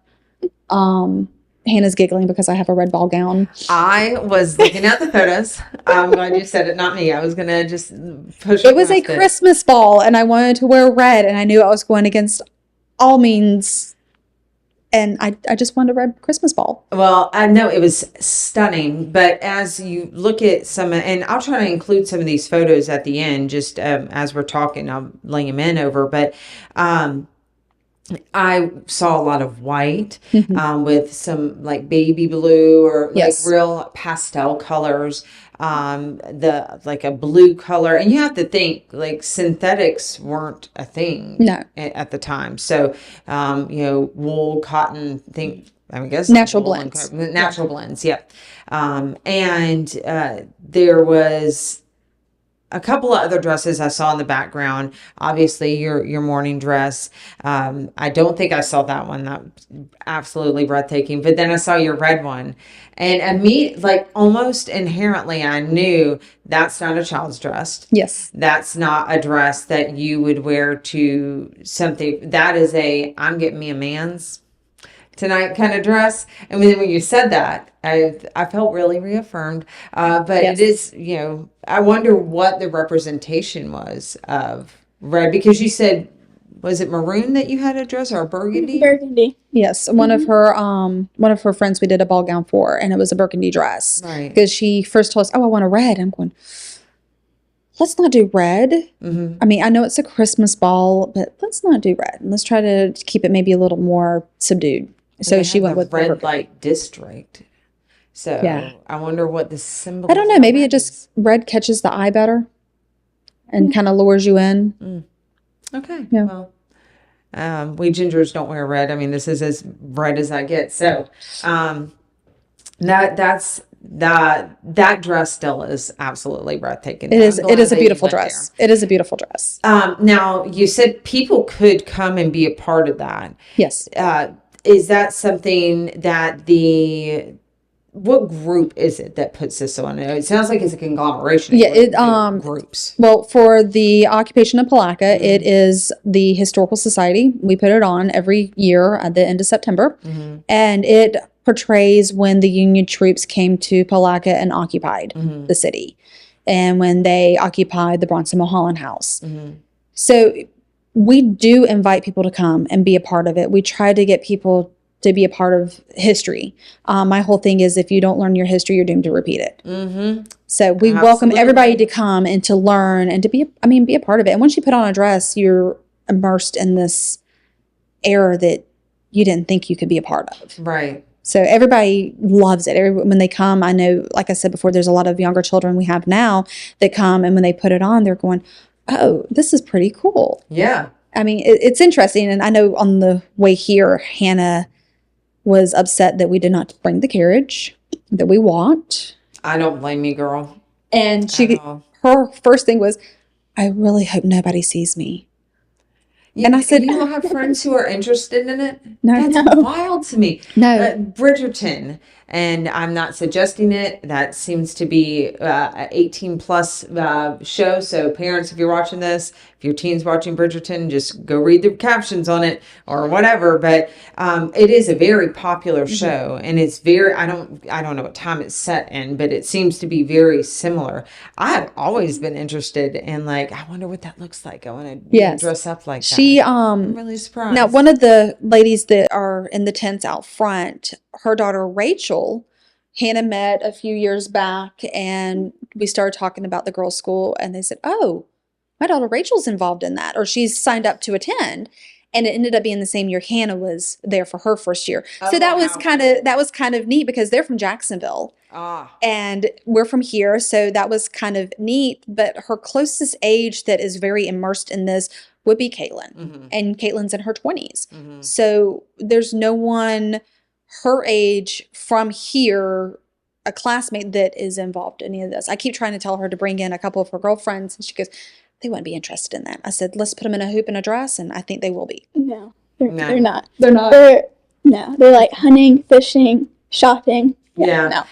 Hannah's giggling because I have a red ball gown. I was looking at the photos. I'm glad you said it, not me. I was going to just push it was a Christmas ball, and I wanted to wear red, and I knew I was going against all means, and I just wanted a red Christmas ball. Well, I know it was stunning, but as you look at some, and I'll try to include some of these photos at the end, just as we're talking, I'll lay them in over, but I saw a lot of white with some like baby blue or like real pastel colors, like a blue color. And you have to think like synthetics weren't a thing at the time. So, wool, cotton, I guess natural blends. Natural blends, yeah. And there was a couple of other dresses I saw in the background. Obviously, your morning dress. I don't think I saw that one. That was absolutely breathtaking. But then I saw your red one. And like almost inherently, I knew that's not a child's dress. Yes. That's not a dress that you would wear to something. That is I'm getting me a man's tonight kind of dress. And then when you said that, I felt really reaffirmed. But it is, I wonder what the representation was of red, because you said, was it maroon that you had a dress, or a burgundy? Burgundy. Yes. One of her friends we did a ball gown for, and it was a burgundy dress. Right. Because she first told us, I want a red. I'm going, let's not do red. I mean, I know it's a Christmas ball, but let's not do red. Let's try to keep it maybe a little more subdued. So she went with red light district. So I wonder what the symbol. I don't know. Maybe it just red catches the eye better and kind of lures you in. Okay. Yeah. Well, we gingers don't wear red. I mean, this is as red as I get. So that dress still is absolutely breathtaking. It is a beautiful dress. It is a beautiful dress. Now you said people could come and be a part of that. Yes. Is that something that what group is it that puts this on? It sounds like it's a conglomeration. Yeah, groups. Well, for the Occupation of Palatka, it is the Historical Society. We put it on every year at the end of September, and it portrays when the Union troops came to Palatka and occupied the city, and when they occupied the Bronson Mulholland House. So we do invite people to come and be a part of it. We try to get people to be a part of history. My whole thing is, if you don't learn your history, you're doomed to repeat it. So we welcome everybody to come and to learn and to be a part of it. And once you put on a dress, you're immersed in this era that you didn't think you could be a part of. Right. So everybody loves it. When they come, I know, like I said before, there's a lot of younger children we have now that come, and when they put it on, they're going, oh, this is pretty cool. Yeah. I mean, it's interesting. And I know on the way here, Hannah was upset that we did not bring the carriage, that we walked. I don't blame you, girl. And her first thing was, I really hope nobody sees me. And I said, you don't have friends who are interested in it? No. That's wild to me. No. Bridgerton, and I'm not suggesting it. That seems to be an 18 plus show. So parents, if you're watching this, if your teen's watching Bridgerton, just go read the captions on it or whatever. But it is a very popular show, and it's very, I don't know what time it's set in, but it seems to be very similar. I have always been interested in, like, I wonder what that looks like. I want to dress up like that. I'm really surprised. Now, one of the ladies that are in the tents out front, her daughter Rachel Hannah met a few years back, and we started talking about the girls' school, and they said, "Oh, my daughter Rachel's involved in that, or she's signed up to attend." And it ended up being the same year Hannah was there for her first year. So Oh, how cool. that was kind of neat because they're from Jacksonville Ah, and we're from here, so that was kind of neat. But her closest age that is very immersed in this would be Caitlin, mm-hmm, and Caitlin's in her 20s. mm-hmm. So there's no one her age from here, a classmate that is involved in any of this. I keep trying to tell her to bring in a couple of her girlfriends, and she goes, "They wouldn't be interested in that." I said, "Let's put them in a hoop and a dress," and I think they will be. No, No. they're not. They're not. They're like hunting, fishing, shopping. Yeah. No.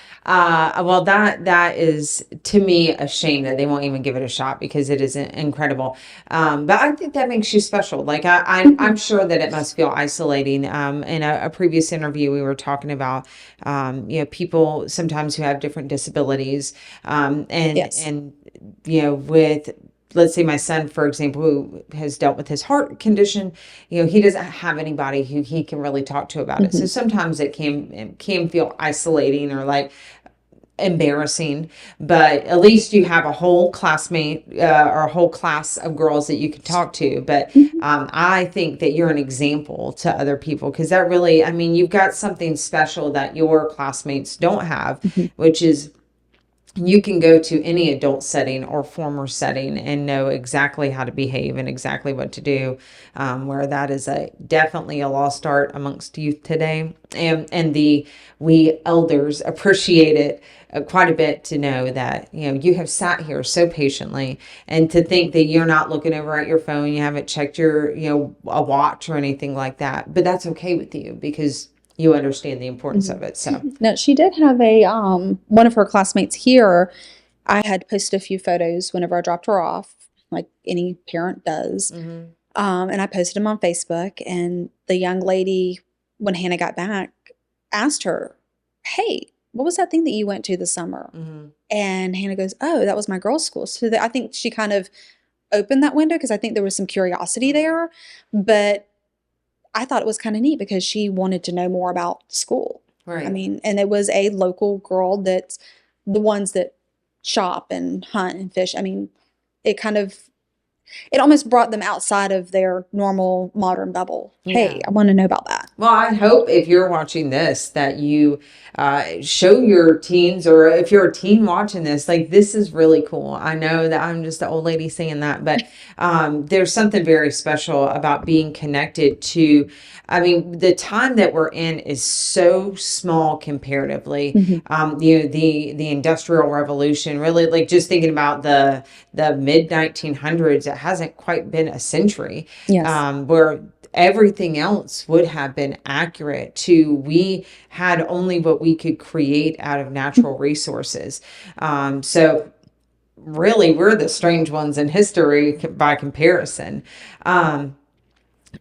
Well, that is to me a shame that they won't even give it a shot because it is incredible. But I think that makes you special. Like I'm sure that it must feel isolating. In a previous interview, we were talking about, people sometimes who have different disabilities, and Yes. and with, let's say, my son, for example, who has dealt with his heart condition, he doesn't have anybody who he can really talk to about it. So sometimes it can feel isolating or like embarrassing, but at least you have a whole classmate or a whole class of girls that you can talk to. But I think that you're an example to other people because that really, I mean, you've got something special that your classmates don't have, which is you can go to any adult setting or former setting and know exactly how to behave and exactly what to do, where that is definitely a lost art amongst youth today. And we elders appreciate it quite a bit to know that, you have sat here so patiently, and to think that you're not looking over at your phone, you haven't checked your, a watch or anything like that, but that's okay with you because you understand the importance of it. So Now, she did have one of her classmates here. I had posted a few photos whenever I dropped her off, like any parent does. And I posted them on Facebook. And the young lady, when Hannah got back, asked her, "Hey, what was that thing that you went to this summer?" And Hannah goes, "Oh, that was my girls' school." So I think she kind of opened that window because I think there was some curiosity there. But I thought it was kind of neat because she wanted to know more about the school. right. I mean, and it was a local girl that's the ones that shop and hunt and fish. I mean, it almost brought them outside of their normal modern bubble. Hey, Yeah. I want to know about that. Well, I hope if you're watching this that you show your teens, or if you're a teen watching this, like, this is really cool. I know that I'm just the old lady saying that, but there's something very special about being connected to. I mean, the time that we're in is so small comparatively. The Industrial Revolution, really, like, just thinking about the mid 1900s, it hasn't quite been a century. Yes. Where everything else would have been accurate to, we had only what we could create out of natural resources. So really, we're the strange ones in history by comparison.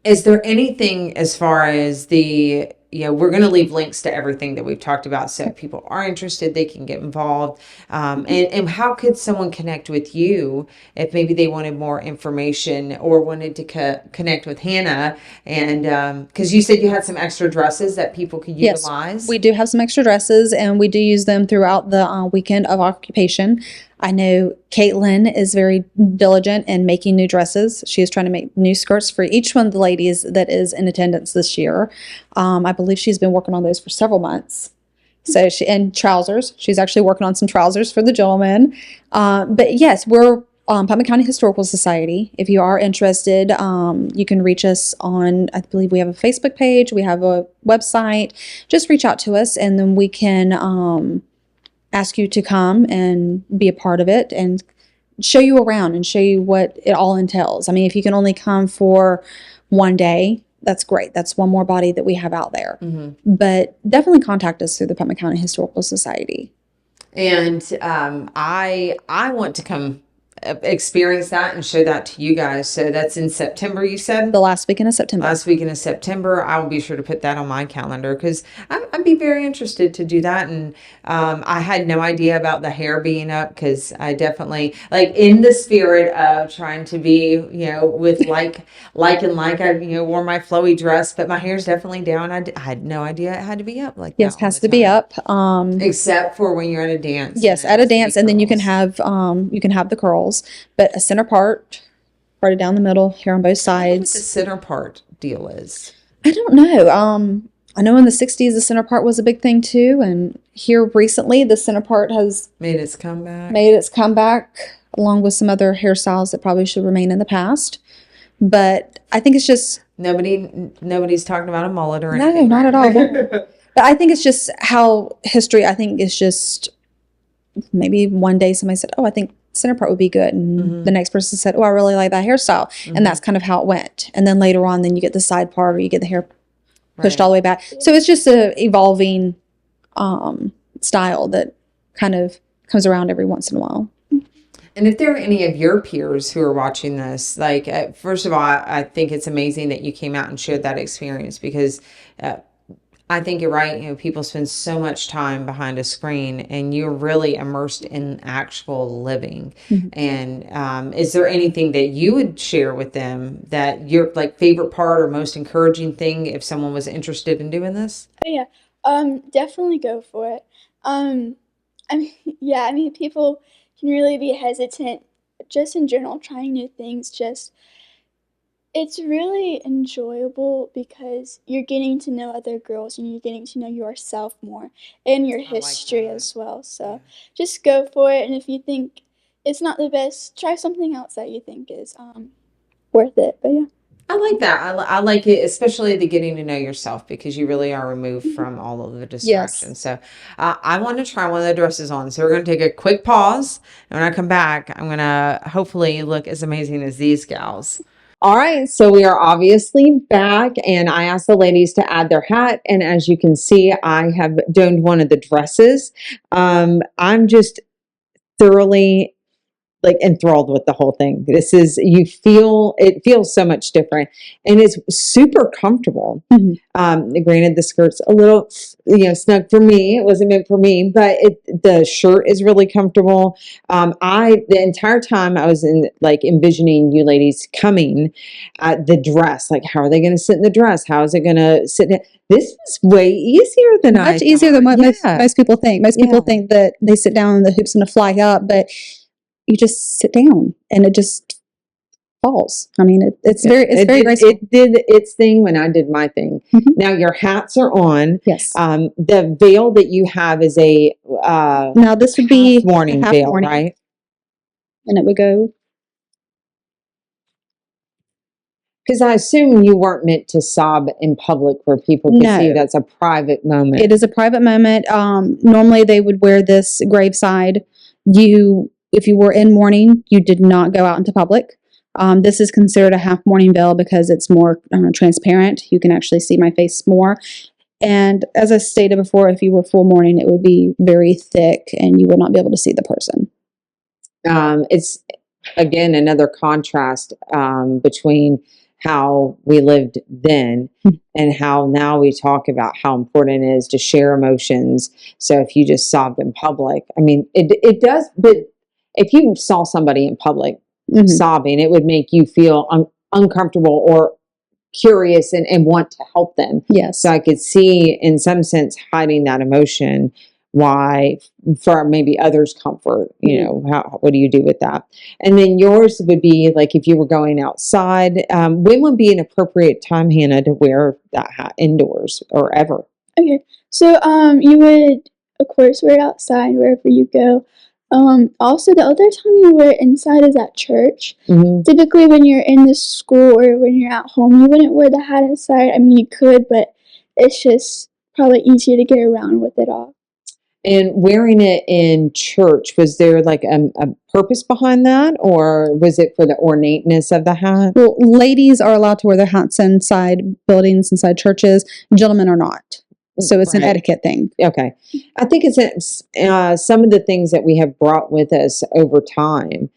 Is there anything as far as we're going to leave links to everything that we've talked about. So if people are interested, they can get involved. And how could someone connect with you if maybe they wanted more information or wanted to connect with Hannah? And because you said you had some extra dresses that people could utilize. Yes, we do have some extra dresses, and we do use them throughout the weekend of Occupation. I know Caitlin is very diligent in making new dresses. She is trying to make new skirts for each one of the ladies that is in attendance this year. I believe she's been working on those for several months. So and trousers. She's actually working on some trousers for the gentlemen. But yes, we're Putnam County Historical Society. If you are interested, you can reach us on, I believe we have a Facebook page. We have a website. Just reach out to us, and then we can ask you to come and be a part of it and show you around and show you what it all entails. I mean, if you can only come for one day, that's great. That's one more body that we have out there. But definitely contact us through the Putnam County Historical Society. And I want to come experience that and show that to you guys. So that's in September, you said? The last weekend of September. Last weekend of September. I will be sure to put that on my calendar because I'd be very interested to do that. And I had no idea about the hair being up because I definitely, like, in the spirit of trying to be, with like I, wore my flowy dress, but my hair's definitely down. I had no idea it had to be up like that. Yes, all has the to be time. up. Except for when you're at a dance. Yes, and it at a has to be dance, and then you can curls. have the curls, but a center part, parted down the middle, hair on both I wonder what the sides. center part deal is. I don't know. I know in the 60s the center part was a big thing too, and here recently the center part has Made its comeback. made its comeback along with some other hairstyles that probably should remain in the past. But I think it's just Nobody's talking about a mullet or no, anything. not at right? all. But I think it's just how history. I think it's just maybe one day somebody said, "Oh, I think center part would be good," and the next person said, "Oh, I really like that hairstyle," and that's kind of how it went. And then later on, then you get the side part, or you get the hair pushed Right. all the way back. So it's just a evolving style that kind of comes around every once in a while. And if there are any of your peers who are watching this, like, first of all, I think it's amazing that you came out and shared that experience because I think you're right. People spend so much time behind a screen and you're really immersed in actual living. And is there anything that you would share with them that your like favorite part or most encouraging thing if someone was interested in doing this? Oh yeah, definitely go for it. I mean, yeah, I mean, people can really be hesitant, just in general, trying new things. Just it's really enjoyable because you're getting to know other girls and you're getting to know yourself more and your I like history that. as well. Yeah. So just go for it. And if you think it's not the best, try something else that you think is worth it. But yeah. I like that. I like it, especially the getting to know yourself because you really are removed from all of the distractions. Yes. So I want to try one of the dresses on. So we're going to take a quick pause. And when I come back, I'm going to hopefully look as amazing as these gals. All right, so we are obviously back, and I asked the ladies to add their hat. And as you can see, I have donned one of the dresses. I'm just thoroughly like enthralled with the whole thing. It feels so much different and it's super comfortable. Granted, the skirt's a little, snug for me. It wasn't meant for me, but the shirt is really comfortable. The entire time I was envisioning you ladies coming, the dress, like how are they going to sit in the dress? How is it going to sit? This was way easier than I Much easier than thought. what most people think. Most people Yeah. think that they sit down and the hoop's going to fly up, but you just sit down and it just falls. I mean, it's very graceful. It did its thing when I did my thing. Now your hats are on. Yes. The veil that you have is a Now this would be morning half veil, morning, right? and it would go. Because I assume you weren't meant to sob in public where people could see. No. That's a private moment. It is a private moment. Normally they would wear this graveside. If you were in mourning, you did not go out into public. This is considered a half mourning veil because it's more transparent. You can actually see my face more. And as I stated before, if you were full mourning, it would be very thick and you would not be able to see the person. It's, again, another contrast between how we lived then and how now we talk about how important it is to share emotions. So if you just sobbed in public, I mean, it does, but if you saw somebody in public sobbing, it would make you feel uncomfortable or curious and want to help them. Yes. So I could see in some sense hiding that emotion why for maybe others' comfort, what do you do with that? And then yours would be like if you were going outside, when would be an appropriate time, Hannah, to wear that hat indoors or ever? Okay, so you would of course wear it outside wherever you go. Also, the other time you wear it inside is at church. Typically, when you're in the school or when you're at home, you wouldn't wear the hat inside. I mean, you could, but it's just probably easier to get around with it off. And wearing it in church, was there like a purpose behind that, or was it for the ornateness of the hat? Well, ladies are allowed to wear their hats inside buildings, inside churches. Gentlemen are not. So it's an etiquette thing. Okay. I think it's some of the things that we have brought with us over time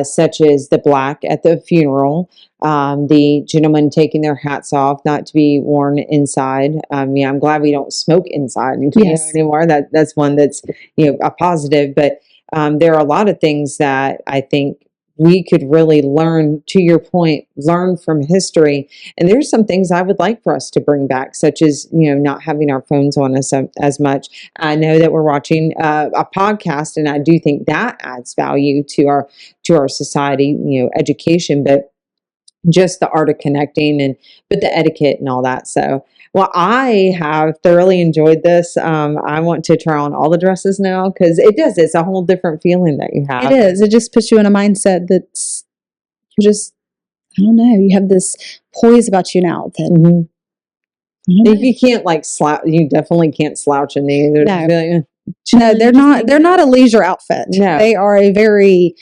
such as the black at the funeral, the gentlemen taking their hats off, not to be worn inside. Yeah, I'm glad we don't smoke inside Yes. anymore. That's one that's a positive. But there are a lot of things that I think we could really learn. To your point, learn from history. And there's some things I would like for us to bring back, such as not having our phones on us as much. I know that we're watching a podcast, and I do think that adds value to our society, education, but just the art of connecting but the etiquette and all that. So, well, I have thoroughly enjoyed this. I want to try on all the dresses now because it's a whole different feeling that you have. It is. It just puts you in a mindset that's just, I don't know, you have this poise about you now that Mhm. I don't know. If you can't slouch, you definitely can't slouch in these. No. No. No, they're not a leisure outfit. No. They are a very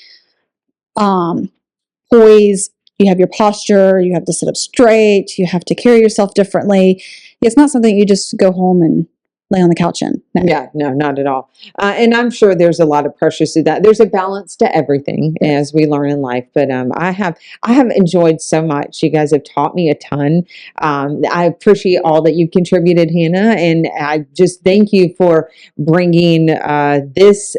poise. You have your posture, you have to sit up straight, you have to carry yourself differently. It's not something you just go home and lay on the couch in. No. Yeah, no, not at all. And I'm sure there's a lot of pressures to that. There's a balance to everything as we learn in life. But I have enjoyed so much. You guys have taught me a ton. I appreciate all that you've contributed, Hannah, and I just thank you for bringing this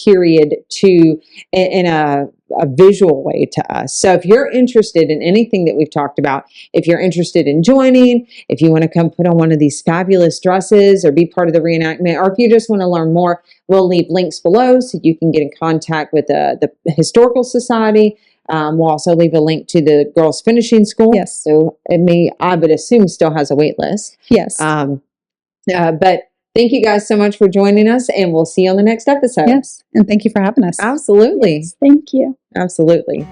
period to in a visual way to us. So if you're interested in anything that we've talked about, if you're interested in joining, if you want to come put on one of these fabulous dresses or be part of the reenactment, or if you just want to learn more, we'll leave links below so you can get in contact with the Historical Society. We'll also leave a link to the Girls Finishing School. Yes. So I would assume still has a wait list. Yes. But thank you guys so much for joining us, and we'll see you on the next episode. Yes. And thank you for having us. Absolutely. Yes, thank you. Absolutely.